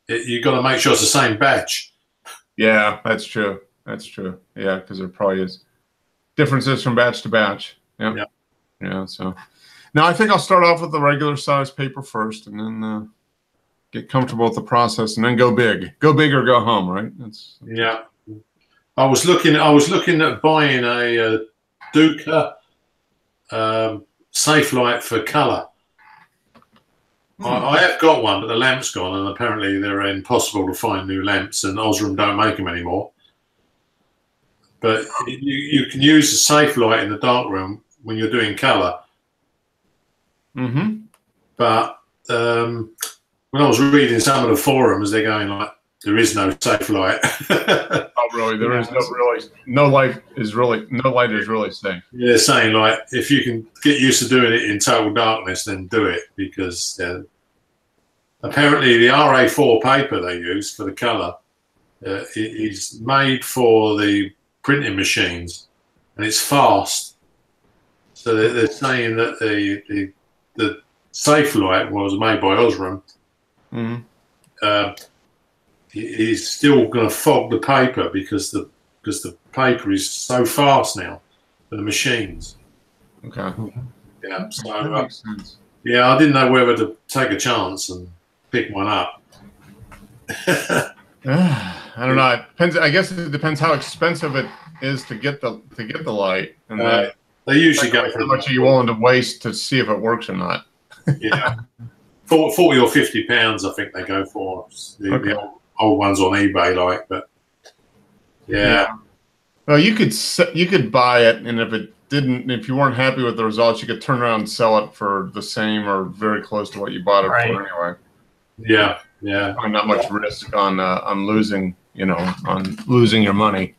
you got to make sure it's the same batch. Yeah, that's true. That's true. Yeah, because there probably is differences from batch to batch. Yeah. Yeah. So now I think I'll start off with the regular size paper first, and then get comfortable with the process, and then go big. Go big or go home, right? Yeah. I was looking at buying a Duca Safelite for color. I have got one, but the lamp's gone, and apparently they're impossible to find new lamps, and Osram don't make them anymore. But you can use a Safelite in the darkroom when you're doing color. Mm-hmm. But when I was reading some of the forums, they're going like, there is no Safelite. Oh, really? There is no light is really safe. They're saying like, if you can get used to doing it in total darkness, then do it, because apparently the RA4 paper they use for the color is made for the printing machines, and it's fast. So they're saying that the Safelite was made by Osram. Mm-hmm. He's still going to fog the paper because the paper is so fast now for the machines. Okay. Yeah. So that makes sense. yeah, I didn't know whether to take a chance and pick one up. I don't know. It depends. I guess it depends how expensive it is to get the light, and they usually go for how much are you willing to waste to see if it works or not. Yeah, 40 or 50 pounds. I think they go for the old ones on eBay, like. But yeah. Well, you could buy it, and if you weren't happy with the results, you could turn around and sell it for the same or very close to what you bought it for anyway. Yeah. Yeah. Not much risk on losing, on losing your money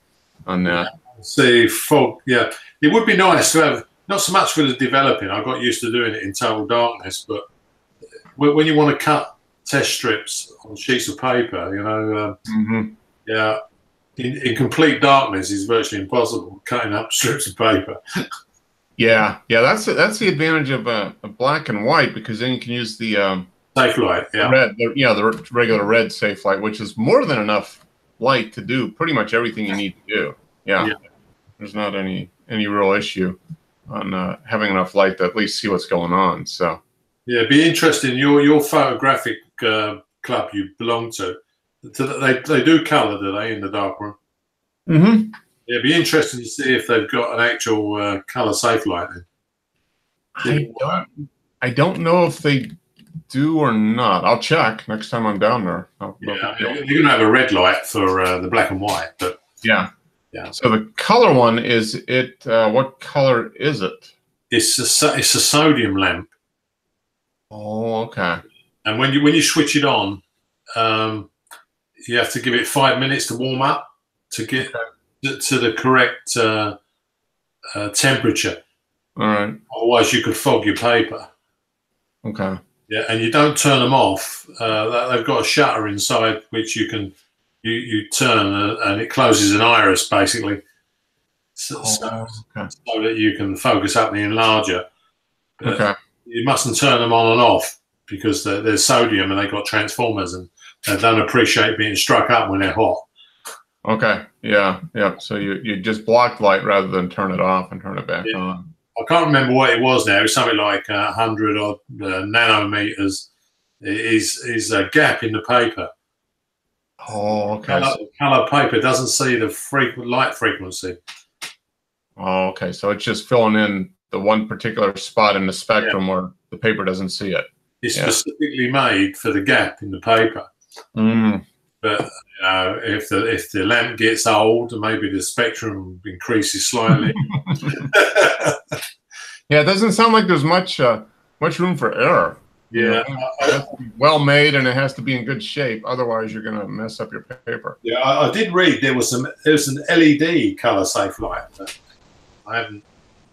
on that. See, fog. Yeah, it would be nice to have, not so much for the developing. I got used to doing it in total darkness, but when you want to cut test strips on sheets of paper, yeah, in complete darkness is virtually impossible cutting up strips of paper. Yeah, that's the advantage of black and white, because then you can use the Safelite, the regular red Safelite, which is more than enough light to do pretty much everything you need to do. Yeah. There's not any real issue on having enough light to at least see what's going on. So yeah, it'd be interesting. Your photographic club you belong to, they do color, do they, in the darkroom? Mm-hmm. Yeah, it'd be interesting to see if they've got an actual color Safelite. I don't know if they do or not. I'll check next time I'm down there. You're going to have a red light for the black and white, but yeah. So the color one, is it? What color is it? It's a sodium lamp. Oh, okay. And when you switch it on, you have to give it 5 minutes to warm up to get to the correct temperature. All right. Otherwise, you could fog your paper. Okay. Yeah, and you don't turn them off. They've got a shutter inside which you can you turn and it closes an iris basically, so that you can focus up the enlarger. Okay. You mustn't turn them on and off because they're sodium and they've got transformers and they don't appreciate being struck up when they're hot. Okay. Yeah. So you just block light rather than turn it off and turn it back on. I can't remember what it was now. It's something like 100 odd nanometers is a gap in the paper. Oh, okay. Color paper doesn't see the light frequency. Oh, okay. So it's just filling in the one particular spot in the spectrum where the paper doesn't see it. It's specifically made for the gap in the paper. But if the lamp gets old, maybe the spectrum increases slightly. Yeah, it doesn't sound like there's much room for error. Yeah, it has to be well made, and it has to be in good shape. Otherwise, you're going to mess up your paper. Yeah, I did read there was an LED color safe light. But I haven't.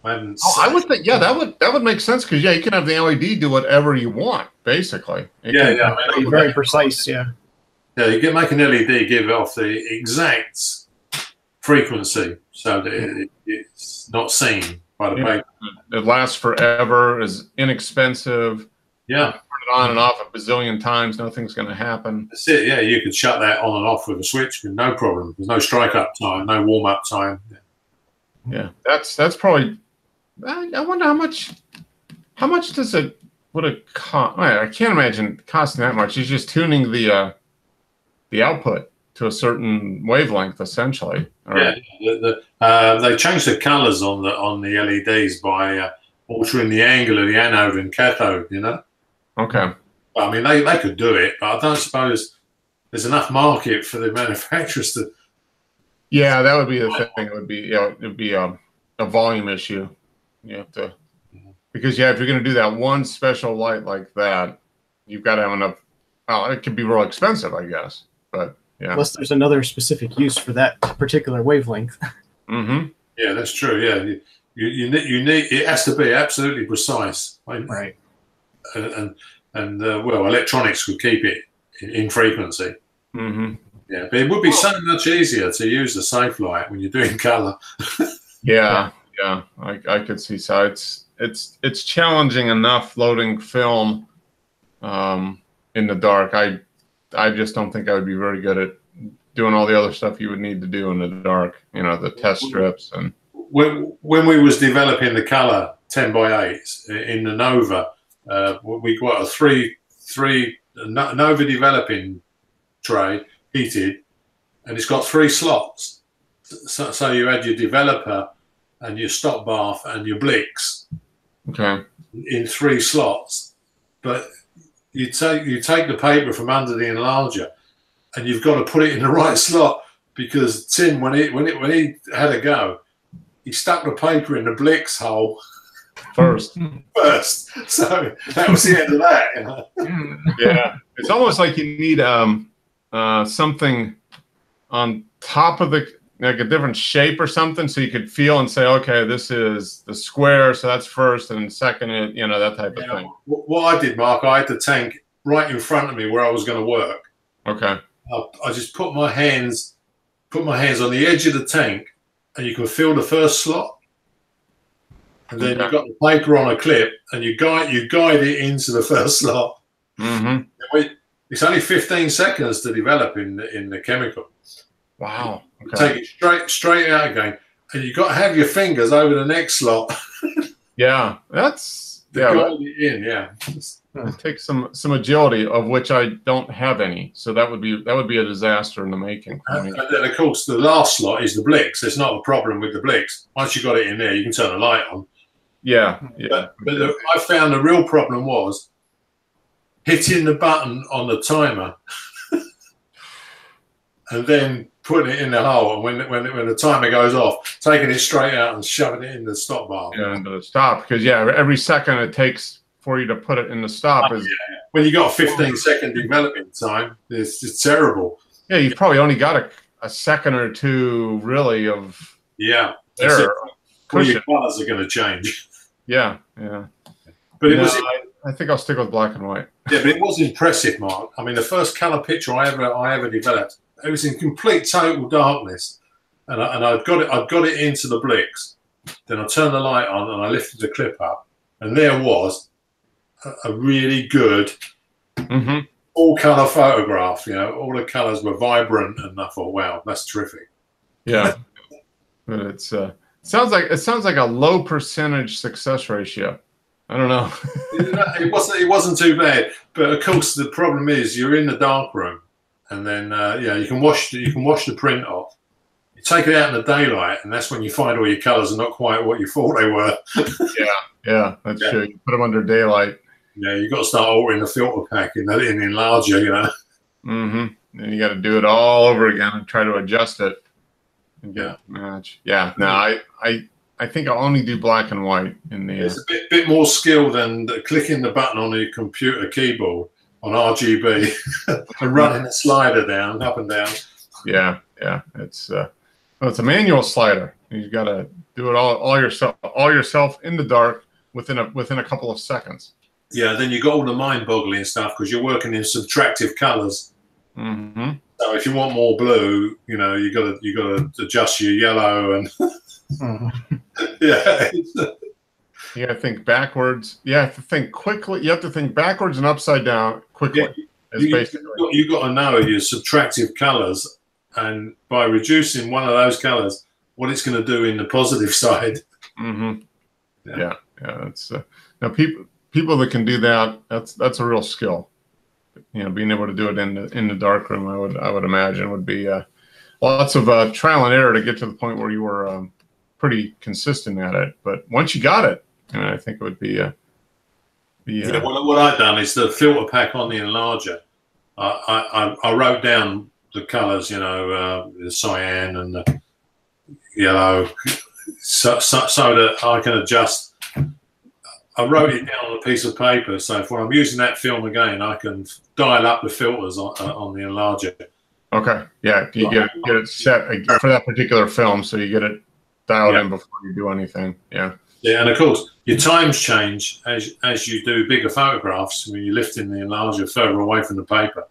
Oh, I would think, yeah, that would make sense because you can have the LED do whatever you want, basically. I mean, very precise. Yeah, you can make an LED give off the exact frequency so that it's not seen by the paper. It lasts forever. Is inexpensive. Yeah, turn it on and off a bazillion times. Nothing's going to happen. That's it. Yeah, you could shut that on and off with a switch with no problem. There's no strike up time, no warm up time. Yeah, that's probably. I wonder how much does it would it cost? I can't imagine it costing that much. It's just tuning the output to a certain wavelength, essentially. They changed the colors on the LEDs by altering the angle of the anode and cathode. You know. Okay. I mean, they could do it, but I don't suppose there's enough market for the manufacturers to. Yeah, that would be the thing. It would be a volume issue. You have to, because if you're going to do that one special light like that, you've got to have enough. Well, it could be real expensive, I guess, but yeah. Unless there's another specific use for that particular wavelength. Yeah, that's true. Yeah, you need it has to be absolutely precise. Right. And well, electronics would keep it in frequency. Yeah, but it would be so much easier to use the safe light when you're doing color. Yeah, I could see. So it's challenging enough loading film in the dark. I just don't think I would be very good at doing all the other stuff you would need to do in the dark. You know, the test strips and. When we was developing the color 10x8 in the Nova, we got a three Nova developing tray, heated, and it's got 3 slots. So you had your developer and your stop bath and your Blix. Okay. In 3 slots, but you take the paper from under the enlarger, and you've got to put it in the right slot because Tim, when he had a go, he stuck the paper in the Blix hole first. So that was the end of that. You know? Yeah, it's almost like you need something on top of like a different shape or something, so you could feel and say, okay, this is the square, so that's first, and second, that type of thing. What I did, Mark, I had the tank right in front of me where I was going to work. Okay. I just put my hands on the edge of the tank, and you can feel the first slot. And then you've got the paper on a clip, and you guide it into the first slot. It's only 15 seconds to develop in the chemical. Wow. Okay. Take it straight out again, and you've got to have your fingers over the next slot. Yeah, that's It takes some agility, of which I don't have any. So that would be a disaster in the making. And then of course the last slot is the Blix. There's not a problem with the Blix. Once you got it in there, you can turn the light on. Yeah. But I found the real problem was hitting the button on the timer and then putting it in the hole, and when the timer goes off, taking it straight out and shoving it in the stop bar. Yeah, into the stop, because every second it takes for you to put it in the stop is. Yeah. When you got a 15-second development time, it's just terrible. Yeah, you've probably only got a second or two really of error. All your colors are going to change. Yeah. But it was. I think I'll stick with black and white. Yeah, but it was impressive, Mark. I mean, the first color picture I ever developed, it was in complete total darkness, and I'd got it into the Blix. Then I turned the light on and I lifted the clip up, and there was a really good all color photograph. All the colors were vibrant, and I thought, wow, that's terrific. Yeah, but it sounds like a low percentage success ratio. I don't know. It wasn't too bad, but of course the problem is you're in the dark room, and then yeah, you can wash the print off. You take it out in the daylight, and that's when you find all your colours are not quite what you thought they were. yeah, that's true. You put them under daylight. Yeah, you've got to start altering the filter pack in the enlarger, you know. Mm-hmm. And you got to do it all over again and try to adjust it and get it to match. Yeah. No, I think I'll only do black and white in the. It's a bit more skill than clicking the button on your computer keyboard on RGB and running the slider down, up and down. Yeah. It's it's a manual slider. You've got to do it all yourself in the dark within a couple of seconds. Yeah, then you got all the mind-boggling stuff because you're working in subtractive colours. Mm-hmm. So if you want more blue, you know, you got to adjust your yellow and yeah. You got to think backwards. You have to think quickly. You have to think backwards and upside down quickly. Yeah, you got to know your subtractive colours, and by reducing one of those colours, what it's going to do in the positive side. Mm-hmm. Yeah. It's now people that can do that. That's a real skill. You know, being able to do it in the darkroom, I would imagine would be lots of trial and error to get to the point where you were pretty consistent at it. But once you got it, I think it would be. What I've done is the filter pack on the enlarger. I wrote down the colours, you know, the cyan and the yellow, so that I can adjust. I wrote it down on a piece of paper, so if when I'm using that film again, I can dial up the filters on the enlarger. Okay, yeah, you get it set for that particular film, so you get it dialed in before you do anything. Yeah, and of course your times change as you do bigger photographs when you're lifting the enlarger further away from the paper.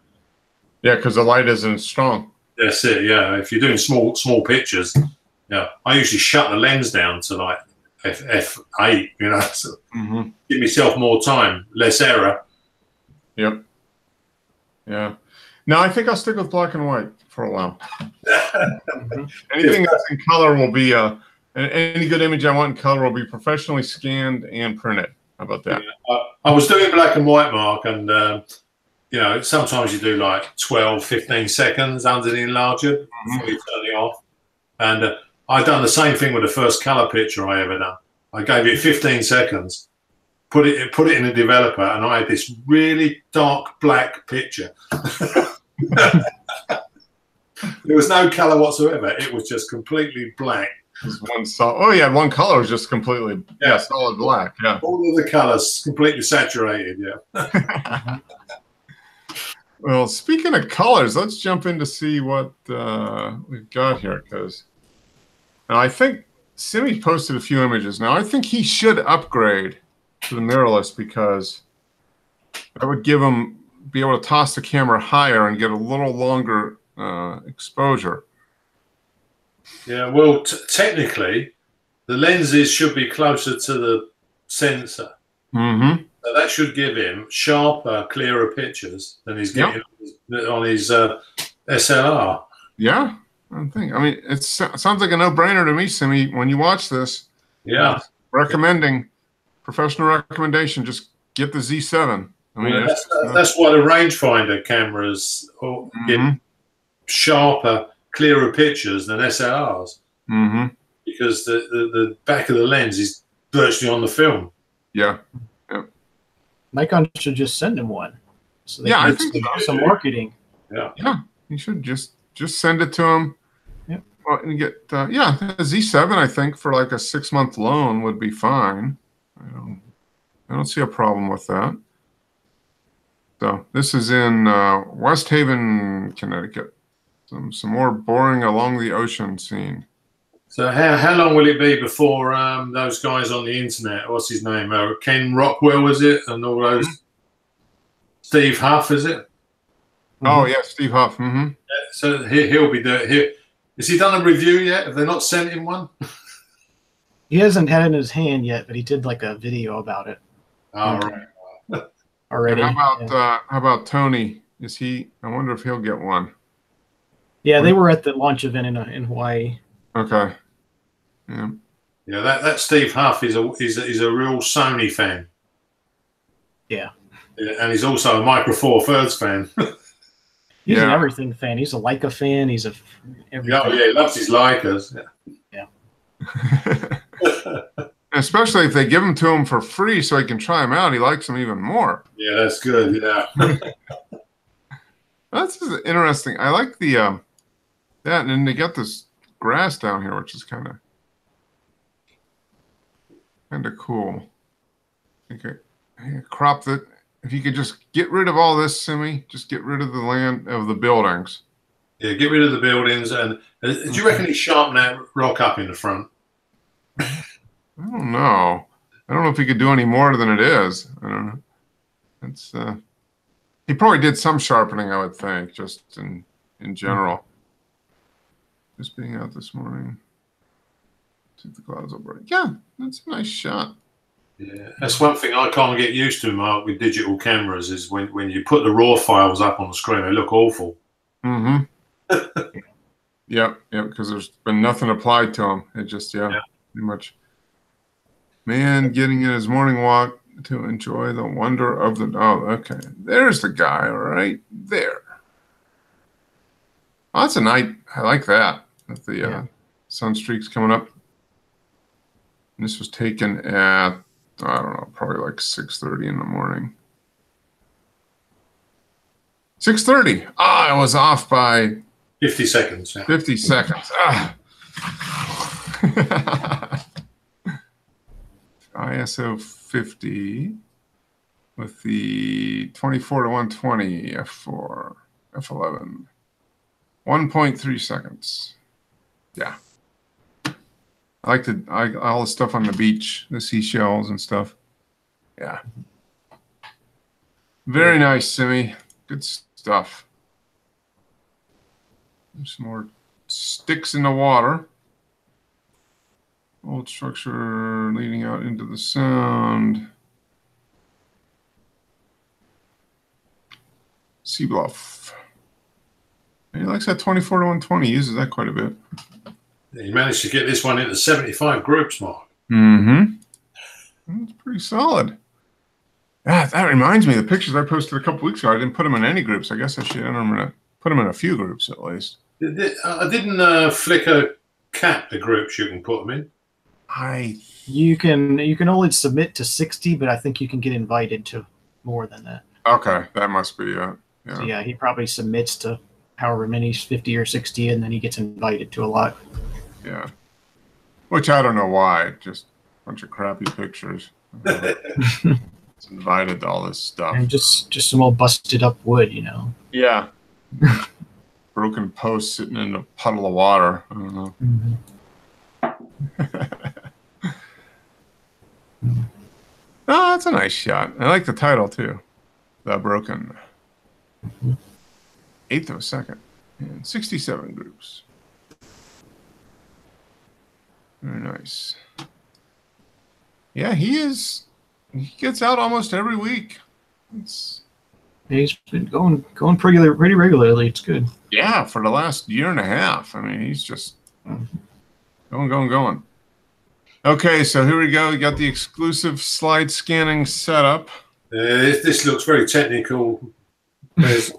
Yeah, because the light isn't strong. That's it. Yeah, if you're doing small pictures, I usually shut the lens down to like f8, you know, so give myself more time, less error. Yep. Yeah. No, I think I'll stick with black and white for a while. Anything that's in color will be any good image I want in color will be professionally scanned and printed. How about that? Yeah. I was doing black and white, Mark, and you know, sometimes you do like 12, 15 seconds under the enlarger before you turn it off. And I've done the same thing with the first color picture I ever done. I gave it 15 seconds, put it in a developer, and I had this really dark black picture. There was no color whatsoever. It was just completely black. One color was just completely solid black. Yeah, all of the colors completely saturated. Yeah. Well, speaking of colors, let's jump in to see what we've got here, because I think Simi posted a few images. Now, I think he should upgrade to the mirrorless because that would give him be able to toss the camera higher and get a little longer exposure. Yeah, well, technically, the lenses should be closer to the sensor. Mm-hmm. So that should give him sharper, clearer pictures than he's getting on his SLR. Yeah, I mean, it sounds like a no-brainer to me, Simi. When you watch this, professional recommendation, just get the Z7. I mean, that's why the rangefinder cameras get sharper, clearer pictures than SLRs. Mm-hmm. Because the back of the lens is virtually on the film. Yeah. Nikon should just send him one. So they I can think some marketing. Yeah, you should just send it to him. Yep. Well, and get a Z7. I think for like a 6-month loan would be fine. I don't see a problem with that. So this is in West Haven, Connecticut. Some more boring along the ocean scene. So how long will it be before those guys on the internet, what's his name, Ken Rockwell, is it, and all those, Steve Huff, is it? Oh yeah, Steve Huff. Yeah, so he'll be there. Has he done a review yet? Have they not sent him one? He hasn't had it in his hand yet, but he did like a video about it. All right. Already. How about Tony? Is he? I wonder if he'll get one. Yeah, they were at the launch event in Hawaii. Okay. Yeah. Yeah, that Steve Huff is a real Sony fan. Yeah. And he's also a Micro Four Thirds fan. He's an everything fan. He's a Leica fan. He's a everything. Yeah, he loves his Leicas. Yeah. Especially if they give them to him for free so he can try them out. He likes them even more. Yeah, that's good. Yeah. That's interesting. I like the that, and then they got this grass down here, which is kind of cool. I think I cropped it. If you could just get rid of all this, Simi, just get rid of the land of the buildings. Yeah, get rid of the buildings. And do you reckon he's sharpened that rock up in the front? I don't know. I don't know if he could do any more than it is. I don't know. It's he probably did some sharpening, I would think, just in general. Just being out this morning. See if the clouds will break. Yeah, that's a nice shot. Yeah, that's one thing I can't get used to, Mark, with digital cameras is when you put the raw files up on the screen, they look awful. Mm-hmm. Yep, because there's been nothing applied to them. It just, pretty much. Man getting in his morning walk to enjoy the wonder of the... Oh, okay. There's the guy right there. Oh, that's a night. I like that. With the sun streaks coming up. And this was taken at, I don't know, probably like 6:30 in the morning. 6:30. I was off by 50 seconds. Yeah. 50 seconds. ISO 50 with the 24 to 120 f4, f11. 1.3 seconds. Yeah. I like all the stuff on the beach, the seashells and stuff. Yeah. Very nice, Simi. Good stuff. There's some more sticks in the water. Old structure leading out into the sound. Sea Bluff. He likes that 24 to 120. He uses that quite a bit. You managed to get this one into 75 groups, Mark. Mm-hmm. That's pretty solid. That reminds me, the pictures I posted a couple weeks ago, I didn't put them in any groups. I guess I should put them in a few groups at least. I didn't Flickr cap the groups you can put them in. You can only submit to 60, but I think you can get invited to more than that. Okay, that must be So he probably submits to however many, 50 or 60, and then he gets invited to a lot. Yeah. Which I don't know why. Just a bunch of crappy pictures. It's invited to all this stuff. And just some old busted up wood, Yeah. Broken post sitting in a puddle of water. I don't know. Mm-hmm. Oh, that's a nice shot. I like the title too. The Broken. 1/8 of a second. And 67 groups. Very nice. Yeah, he gets out almost every week. He's been going pretty regularly. It's good. Yeah, for the last year and a half. I mean, he's just going. Okay, so here we go. We got the exclusive slide scanning setup. This looks very technical. It's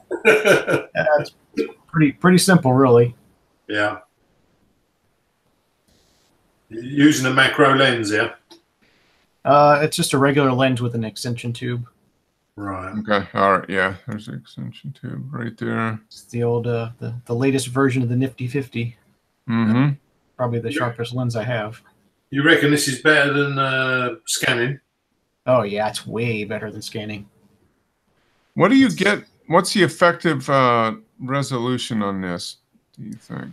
pretty simple, really. Yeah. Using a macro lens, yeah? It's just a regular lens with an extension tube. Right. Okay. All right. Yeah. There's the extension tube right there. It's the old, the latest version of the Nifty 50. Mm-hmm. Probably the sharpest lens I have. You reckon this is better than scanning? Oh yeah, it's way better than scanning. What do you get? What's the effective resolution on this, do you think?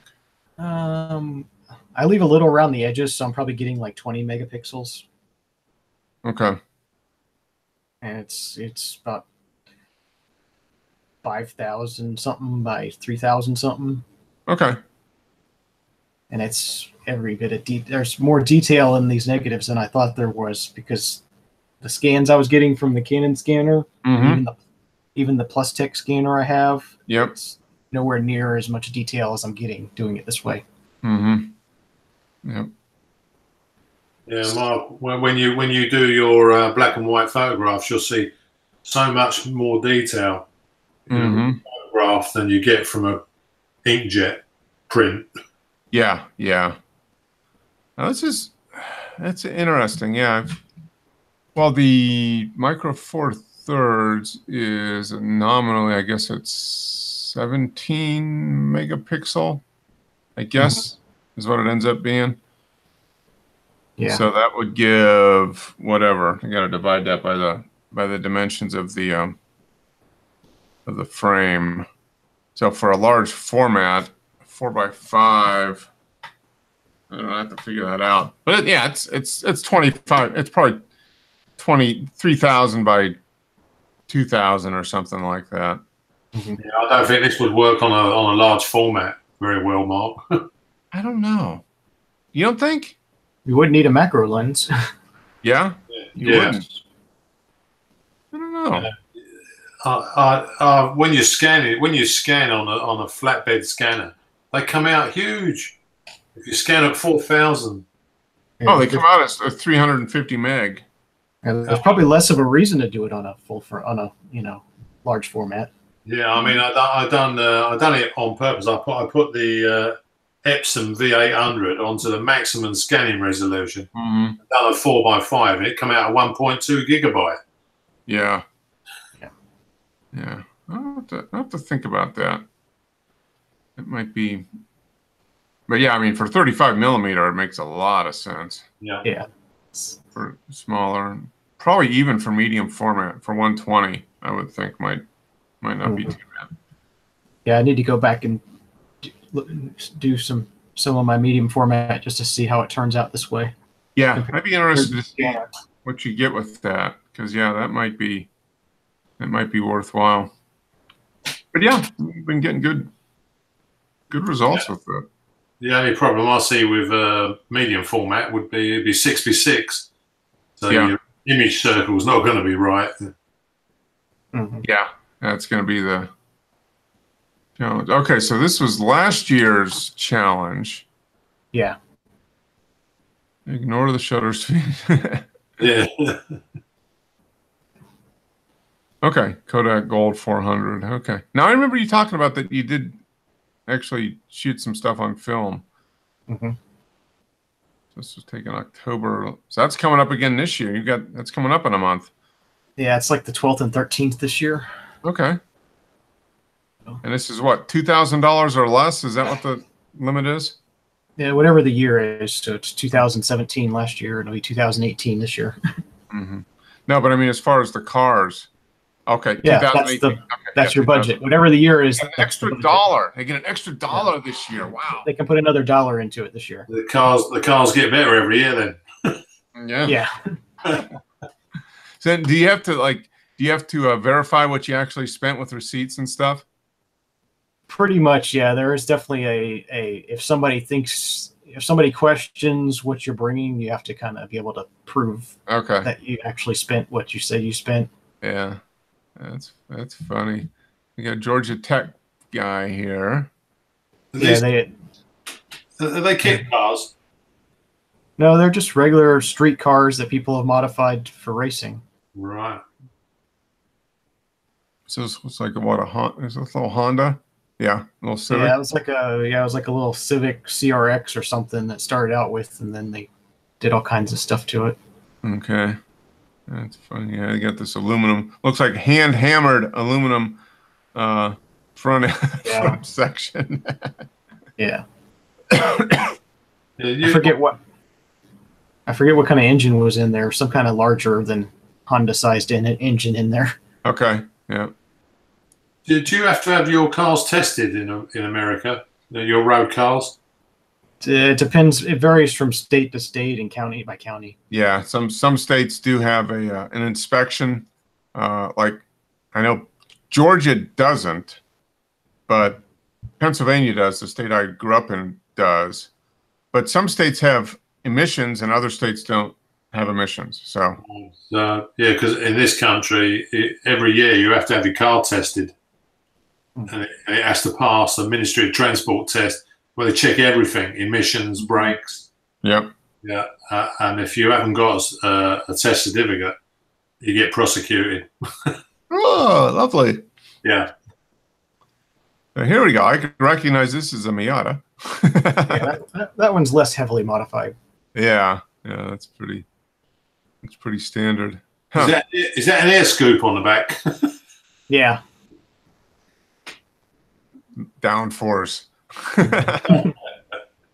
I leave a little around the edges, so I'm probably getting like 20 megapixels. Okay. And it's about 5,000 something by 3,000 something. Okay. And it's every bit of there's more detail in these negatives than I thought there was, because the scans I was getting from the Canon scanner, even the PlusTech scanner I have, it's nowhere near as much detail as I'm getting doing it this way. Mm-hmm. Yep. Yeah, Mark, when you do your black and white photographs, you'll see so much more detail in a photograph draft than you get from a inkjet print. Yeah, yeah. Now, that's interesting. Yeah. Well, the Micro Four Thirds is nominally, I guess it's 17 megapixel, I guess, is what it ends up being. Yeah. So that would give whatever. You got to divide that by the dimensions of the frame. So for a large format, 4x5, I don't have to figure that out. But yeah, it's 25. It's probably 23,000 by 2,000 or something like that. Yeah, I don't think this would work on a large format very well, Mark. I don't know. You don't think? You wouldn't need a macro lens. Yeah? You Yeah. wouldn't. I don't know. When you scan on a flatbed scanner, they come out huge. If you scan at 4,000, Oh, they come out as 350 meg. There's probably less of a reason to do it on a large format. yeah, I mean, I done it on purpose. I put the Epson V800 onto the maximum scanning resolution. Mm-hmm. Done a 4x5, and it come out at 1.2 gigabyte. Yeah. Yeah. Yeah. I'll have to think about that. It might be. But yeah, I mean, for 35 millimeter, it makes a lot of sense. Yeah. Yeah. For smaller, probably even for medium format, for 120, I would think might not be too bad. Yeah, I need to go back and do some of my medium format just to see how it turns out this way. Yeah, I'd be interested to see what you get with that, because yeah, that might be worthwhile. But yeah, we've been getting good results with that. The only problem I see with medium format would be it'd be 6x6, so Yeah. your image circle is not going to be right. Mhm. Yeah, that's going to be the challenge. Okay, so this was last year's challenge. Yeah. Ignore the shutter speed. Yeah. Okay, Kodak Gold 400. Okay. Now I remember you talking about that you did actually shoot some stuff on film. Mm-hmm. This was taken October. So that's coming up again this year. That's coming up in a month. Yeah, it's like the 12th and 13th this year. Okay. And this is what, $2,000 or less? Is that what the limit is? Yeah, whatever the year is. So it's 2017 last year, and it'll be 2018 this year. Mm-hmm. No, but I mean, as far as the cars. Okay, Yeah, 2018. that's your budget. Whatever the year is. An extra $1. They get an extra $1 this year. Wow. They can put another $1 into it this year. The cars get better every year then. Yeah. Yeah. So do you have to verify what you actually spent with receipts and stuff? Pretty much, yeah. There is definitely if somebody questions what you're bringing, you have to kind of be able to prove that you actually spent what you said you spent. Yeah, that's funny. We got a Georgia Tech guy here. Yeah, Are they kit cars? No, they're just regular street cars that people have modified for racing. Right. So it's like what, is this a little Honda? Yeah, a little Civic. Yeah, it was like a little Civic CRX or something that started out with, and then they did all kinds of stuff to it. Okay, that's funny. Yeah, they got this aluminum. Looks like hand hammered aluminum front section. Yeah. Yeah, I forget what kind of engine was in there. Some kind of larger than Honda-sized engine in there. Okay. Yeah. Did you have to have your cars tested in America? Your road cars? It depends. It varies from state to state and county by county. Yeah, some states do have an inspection. Like I know Georgia doesn't, but Pennsylvania does. The state I grew up in does. But some states have emissions and other states don't have emissions. So yeah, because in this country, every year you have to have your car tested. And it has to pass a Ministry of Transport test where they check everything, emissions, brakes. Yep. Yeah. And if you haven't got a test certificate, you get prosecuted. Oh, lovely. Yeah. So here we go. I can recognize this as a Miata. Yeah, that one's less heavily modified. Yeah, that's pretty standard. Huh. Is that an air scoop on the back? Yeah. Downforce.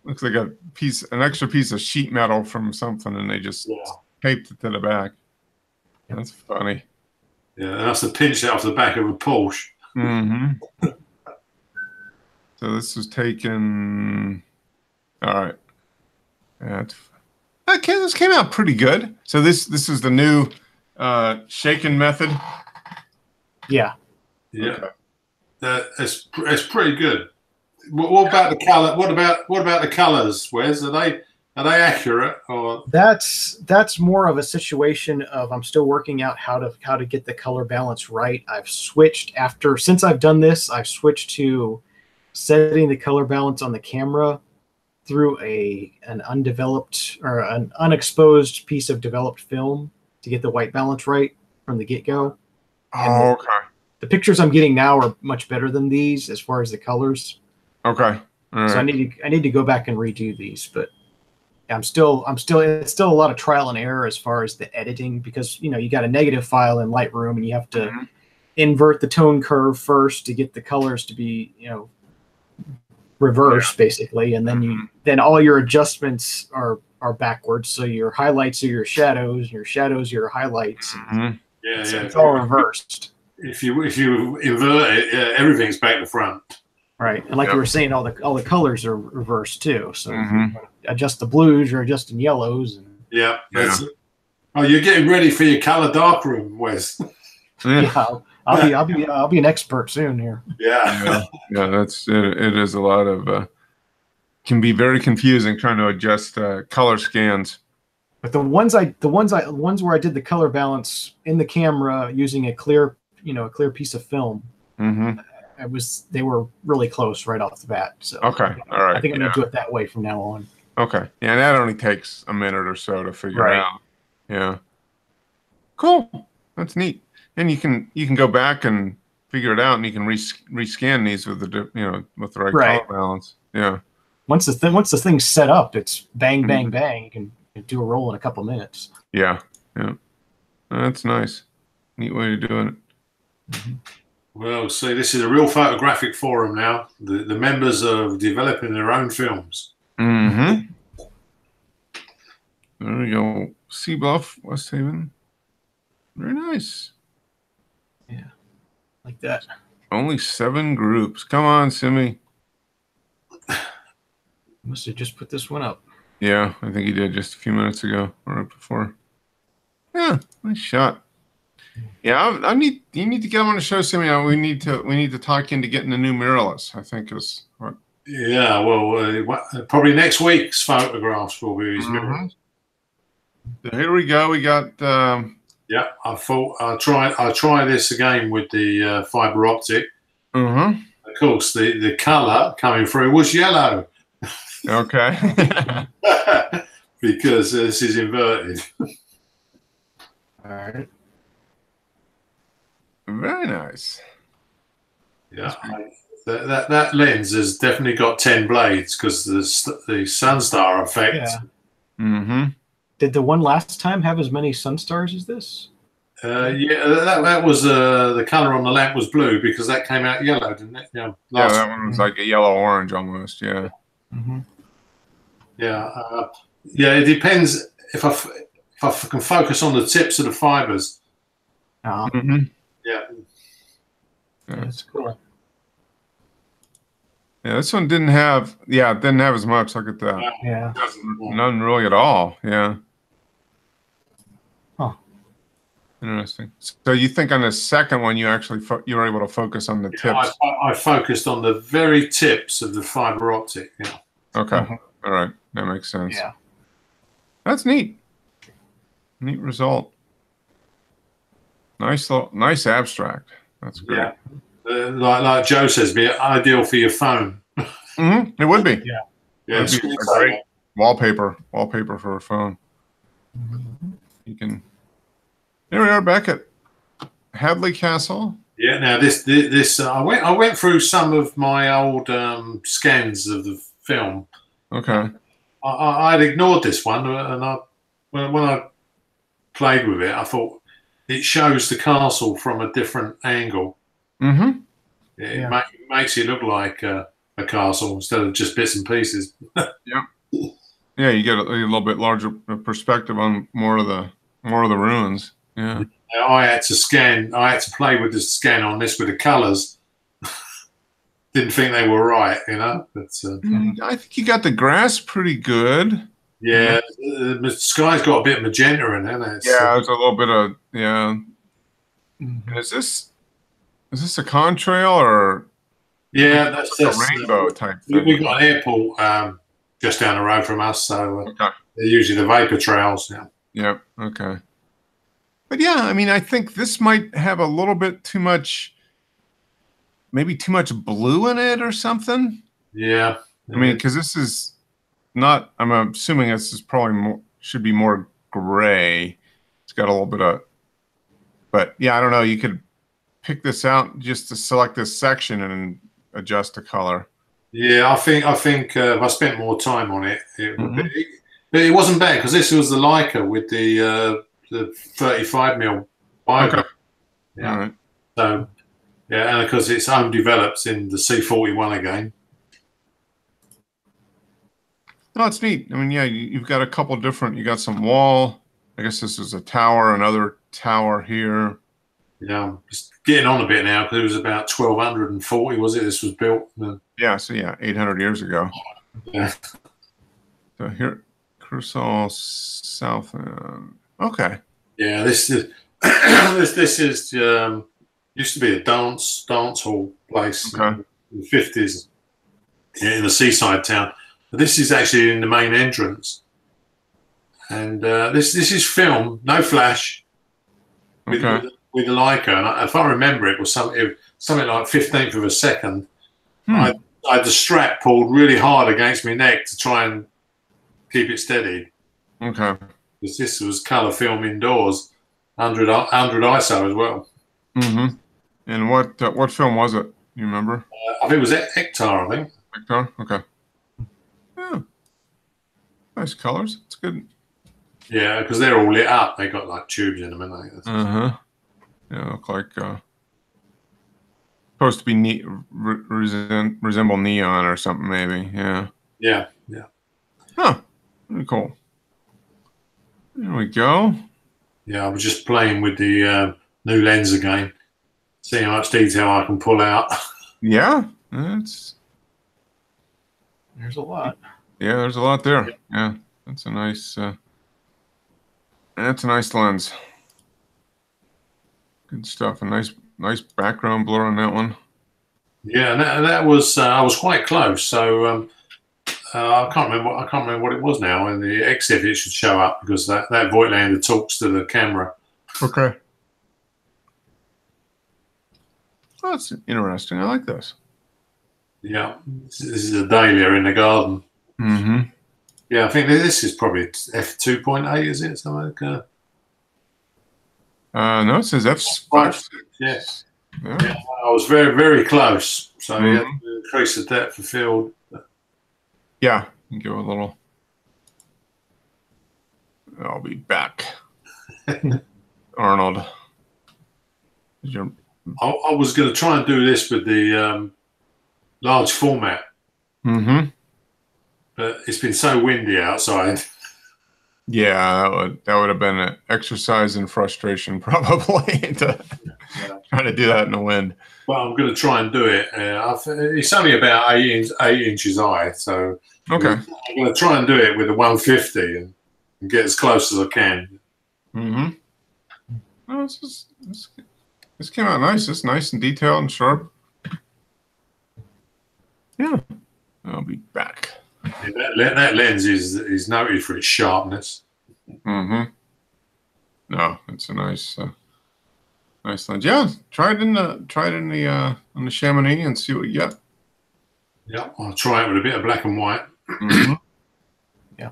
Looks like an extra piece of sheet metal from something, and they just taped it to the back. That's funny. Yeah, that's a pinch out of the back of a Porsche. Mm-hmm. So this was taken. All right. This came out pretty good. So this is the new shaken method. Yeah. Yeah. Okay. It's pretty good. What about the color? What about the colors, Wes? Are they accurate or? That's more of a situation of I'm still working out how to get the color balance right. I've switched since I've done this, I've switched to setting the color balance on the camera through an undeveloped or an unexposed piece of developed film to get the white balance right from the get-go. Oh, okay. The pictures I'm getting now are much better than these as far as the colors. Okay. All right. So I need to go back and redo these, but it's still a lot of trial and error as far as the editing, because you got a negative file in Lightroom and you have to invert the tone curve first to get the colors to be reverse basically, and then all your adjustments are backwards. So your highlights are your shadows, your shadows are your highlights. It's all reversed. If you invert it, everything's back to front. Right, and like you were saying, all the colors are reversed too. So if you adjust the blues, you're adjusting yellows. And Oh, you're getting ready for your color darkroom, Wes. I'll be an expert soon here. Yeah, that's it. It is a lot of can be very confusing trying to adjust color scans. But the ones where I did the color balance in the camera using a clear piece of film. They were really close right off the bat. So okay, all right. I think I'm gonna do it that way from now on. Okay, yeah, that only takes a minute or so to figure out. Yeah, cool. That's neat. And you can go back and figure it out, and you can rescan these with the with the right color balance. Yeah. Once the thing's set up, it's bang bang bang. You can do a roll in a couple minutes. Yeah. That's nice. Neat way of doing it. Well, see, this is a real photographic forum now. The members are developing their own films. There we go. Sea Bluff, West Haven. Very nice. Yeah, like that. Only 7 groups. Come on, Simi. Must have just put this one up. Yeah, I think he did just a few minutes ago or right before. Yeah, nice shot. Yeah, you need to get him on the show, Simi. We need to talk into getting the new mirrorless, I think is what. Yeah, well, probably next week's photographs will be his mirrorless. So here we go. We got. I thought I'll try this again with the fiber optic. Of course, the color coming through was yellow. Okay. Because this is inverted. All right. Very nice. Yeah, that lens has definitely got 10 blades because the Sunstar effect. Yeah. Did the one last time have as many Sunstars as this? That was the color on the lamp was blue because that came out yellow, didn't it? Yeah, that one was like a yellow orange almost. Yeah. It depends if I can focus on the tips of the fibers. Yeah, that's cool. Yeah, this one didn't have as much. Look at that. Yeah. None really at all. Yeah. Huh. Interesting. So you think on the second one you actually you were able to focus on the tips? I focused on the very tips of the fiber optic. Yeah. Okay. All right. That makes sense. Yeah. That's neat. Neat result. Nice abstract. That's great. Yeah. Like Joe says, be ideal for your phone. It would be. Yeah. It'd be a great wallpaper for a phone. You can. Here we are back at Hadley Castle Yeah. Now this I went through some of my old scans of the film. Okay. I'd ignored this one, and when I played with it, I thought it shows the castle from a different angle. Mm-hmm. It makes it look like a castle instead of just bits and pieces. Yeah. Yeah, you get a little bit larger perspective on more of the ruins. Yeah. I had to play with the scan on this with the colours. Didn't think they were right, you know. But I think you got the grass pretty good. Yeah, the sky's got a bit of magenta in it. Yeah, there's a little bit of Is this a contrail or? Yeah, that's a rainbow type thing. We've got an airport just down the road from us, so they're usually the vapor trails. Yeah. Yep. Okay. But yeah, I mean, I think this might have a little bit too much, maybe too much blue in it or something. Yeah. I mean, because this is not. I'm assuming this is probably should be more gray. It's got a little bit of, but yeah, I don't know. You could pick this out just to select this section and adjust the color. Yeah, I think if I spent more time on it, it wasn't bad because this was the Leica with the 35mm. Okay. Yeah. All right. So yeah, and because it's undeveloped in the C41 again. No, it's neat. I mean, yeah, you've got a couple different. You got some wall. I guess this is a tower. Another tower here. Yeah, just getting on a bit now because it was about 1240, was it? This was built. Yeah, so yeah, 800 years ago. Yeah. So here, Cursal South. Okay. Yeah, this is this is used to be a dance hall place in the 50s in a seaside town. But this is actually in the main entrance, and this is film, no flash. With the Leica, and if I remember, it was something like 1/15 of a second. I had the strap pulled really hard against my neck to try and keep it steady. Okay. Because this was color film indoors, 100 ISO as well. Mm-hmm. And what film was it? You remember? I think it was Hector. I think. Hector. Okay. Yeah. Nice colors. It's good. Yeah, because they're all lit up. They got like tubes in them, and they. Yeah, look like supposed to be resemble neon or something, maybe. Yeah. Yeah. Yeah. Huh. Pretty cool. There we go. Yeah, I was just playing with the new lens again, seeing how much detail I can pull out. Yeah, there's a lot. Yeah, there's a lot there. Yeah, that's a nice. That's a nice lens. Good stuff. A nice background blur on that one. Yeah, and that was I was quite close. So I can't remember what it was now. And the EXIF it should show up because that Voigtlander talks to the camera. Okay. Oh, that's interesting. I like this. Yeah, this is a dahlia in the garden. Mm-hmm. Yeah, I think this is probably f2.8. Is it something like that? No, it says f5. Yes. Yeah, I was very, very close. So you have to increase the depth of field. Yeah, you go a little. I'll be back. Arnold. I was going to try and do this with the large format. Mm-hmm. But it's been so windy outside. Yeah, that would have been an exercise in frustration, probably, trying to do that in the wind. Well, I'm going to try and do it. It's only about 8 inches high, so okay. I'm going to try and do it with a 150 and get as close as I can. Mm-hmm. Oh, this came out nice. It's nice and detailed and sharp. Yeah, I'll be back. Yeah, that lens is noted for its sharpness. Mm-hmm. No, it's a nice lens. Yeah, try it on the Chamonix and see what you get. Yeah, I'll try it with a bit of black and white. Mm-hmm. Yeah,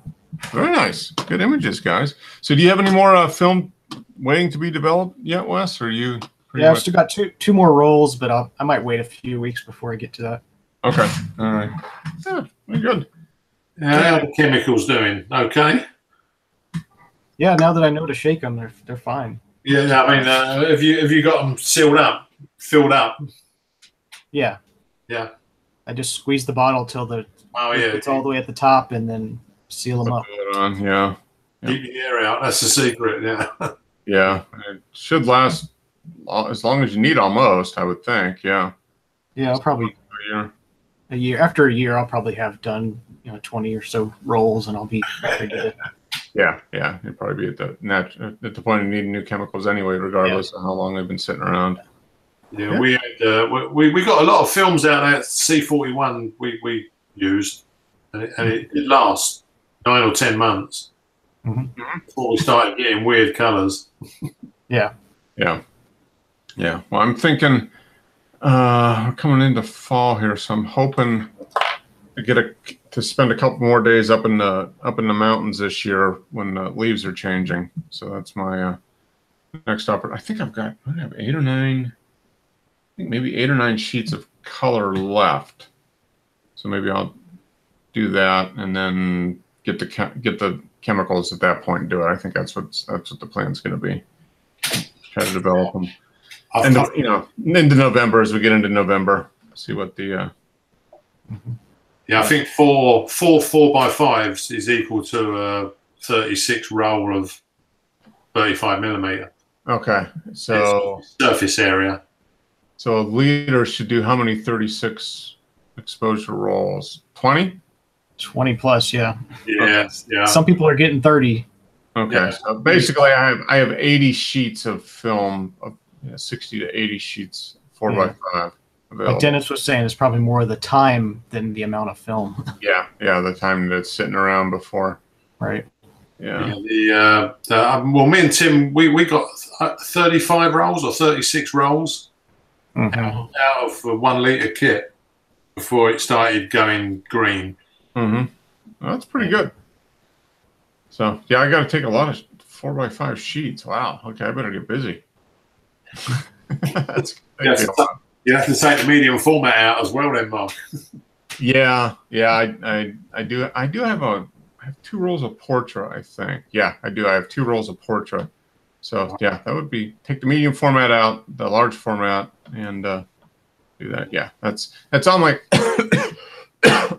very nice. Good images, guys. So, do you have any more film waiting to be developed yet, Wes? Or are you Yeah, I've still got two more rolls, but I might wait a few weeks before I get to that. Okay. All right. Yeah, very good. How are the chemicals doing? Okay. Yeah, now that I know to shake them, they're fine. Yeah, I mean, have you got them sealed up, filled up? Yeah. Yeah. I just squeeze the bottle till it's all the way at the top, and then seal them up. Yeah. Keep the air out. That's the secret. Yeah. Yeah. It should last as long as you need, almost. I would think. Yeah. Yeah, I'll probably a year. After a year, I'll probably have done 20 or so rolls, and I'll be ready to. Yeah. You'd probably be at the point of needing new chemicals anyway, regardless of how long they've been sitting around. Yeah, we got a lot of films out there. C41 we used, and it lasts 9 or 10 months before we started getting weird colours. Yeah. Well, I'm thinking we're coming into fall here, so I'm hoping to spend a couple more days up in the mountains this year when the leaves are changing. So that's my next opportunity. I think I have 8 or 9. I think maybe 8 or 9 sheets of color left. So maybe I'll do that and then get the chemicals at that point and do it. I think that's what the plan's going to be. Try to develop them. And into November, as we get into November, see what the. Yeah, I think four 4x5s is equal to a 36 roll of 35mm. Okay, so surface area. So a leader should do how many 36 exposure rolls? 20? 20 plus, yeah. Yeah. Some people are getting 30. Okay, Yeah. so basically I have 80 sheets of film, 60 to 80 sheets, 4x5 available. Like Dennis was saying, it's probably more the time than the amount of film. Yeah, the time that's sitting around before. Right. Yeah. Well, me and Tim, we got 35 rolls or 36 rolls out of a 1 litre kit before it started going green. Well, that's pretty good. So, yeah, I got to take a lot of 4x5 sheets. Wow. Okay, I better get busy. You have to take the medium format out as well, then, Mark. Yeah. I do have 2 rolls of Portra, I think. Yeah, I do. I have 2 rolls of Portra. So yeah, that would be take the medium format out, the large format, and do that. Yeah, that's on my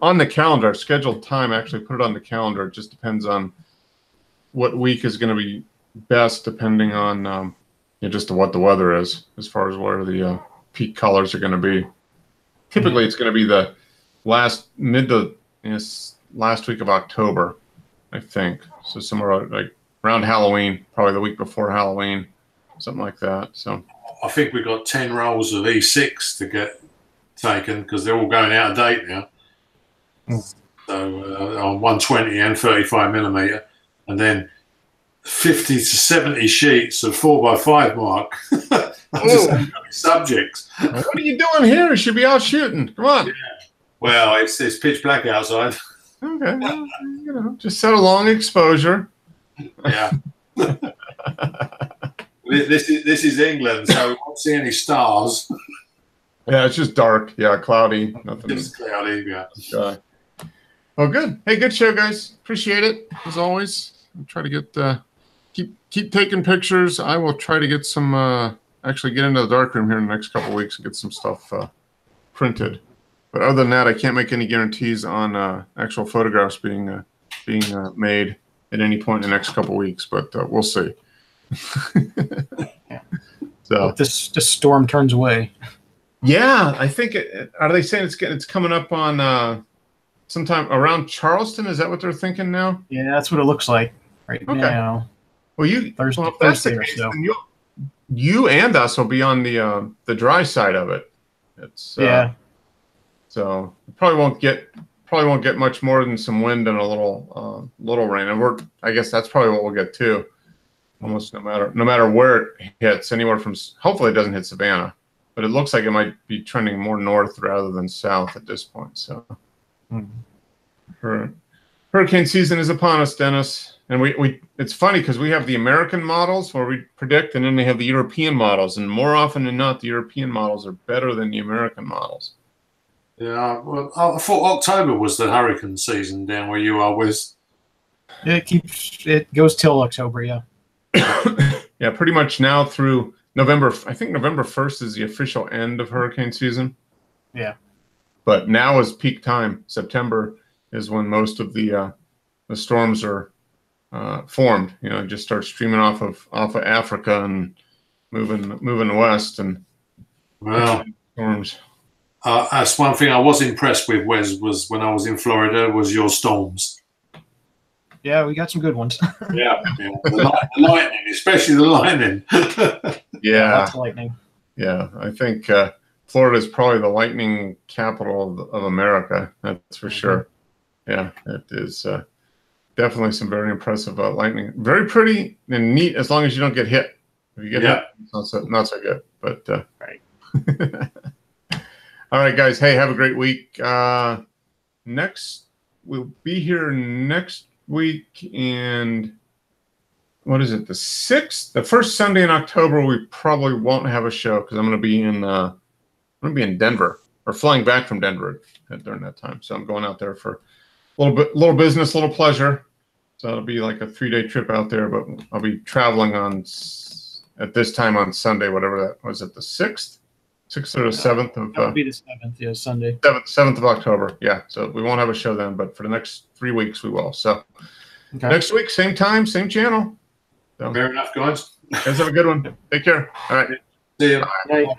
on the calendar, scheduled time. Actually, put it on the calendar. It just depends on what week is going to be best, depending on just what the weather is, as far as where the peak colors are going to be. Typically, it's going to be the last week of October, I think. So somewhere like around Halloween, probably the week before Halloween, something like that. So I think we've got 10 rolls of E6 to get taken because they're all going out of date now. So on 120 and 35mm, and then 50 to 70 sheets of 4x5, Mark. Subjects. What are you doing here? You should be out shooting. Come on. Yeah. Well, it's pitch black outside. Okay, well, just set a long exposure. Yeah. This is England, so we won't see any stars. Yeah, it's just dark. Yeah, cloudy. Nothing. Just cloudy. Yeah. Oh, good. Hey, good show, guys. Appreciate it as always. I'll try to get keep taking pictures. I will try to get some actually get into the darkroom here in the next couple of weeks and get some stuff printed. But other than that, I can't make any guarantees on actual photographs being made at any point in the next couple of weeks. But we'll see. Yeah. So hope this storm turns away. Yeah, I think. Are they saying it's coming up on sometime around Charleston? Is that what they're thinking now? Yeah, that's what it looks like now. Well, Thursday, if that's the case, then you and us will be on the dry side of it. It's So it probably won't get much more than some wind and a little rain, and I guess that's probably what we'll get too. Almost no matter where it hits, anywhere from hopefully it doesn't hit Savannah, but it looks like it might be trending more north rather than south at this point. So hurricane season is upon us, Dennis. And we it's funny because we have the American models where we predict, and then they have the European models, and more often than not, the European models are better than the American models. Yeah, well, I thought October was the hurricane season down where you are, Wiz. It goes till October, yeah. Yeah, pretty much now through November. I think November 1st is the official end of hurricane season. Yeah. But now is peak time. September is when most of the storms are formed. You know, just start streaming off of Africa and moving west and storms. That's one thing I was impressed with, Wes, was when I was in Florida, was your storms. Yeah, we got some good ones. Yeah. The lightning, especially the lightning. Yeah. Lots of lightning. Yeah, I think Florida is probably the lightning capital of America. That's for sure. Yeah, it is definitely some very impressive lightning. Very pretty and neat as long as you don't get hit. If you get hit, it's not so good. But right. All right, guys. Hey, have a great week. We'll be here next week, and what is it? The 6th, the first Sunday in October. We probably won't have a show because I'm going to be in Denver, or flying back from Denver during that time. So I'm going out there for a little business, a little pleasure. So it'll be like a 3-day trip out there, but I'll be traveling at this time on Sunday, whatever that was. It the 6th or the 7th of? That would be the 7th, yeah, Sunday. 7th of October, yeah. So we won't have a show then, but for the next 3 weeks we will. So next week, same time, same channel. So, fair enough, guys. Guys, have a good one. Take care. All right. See you. Bye.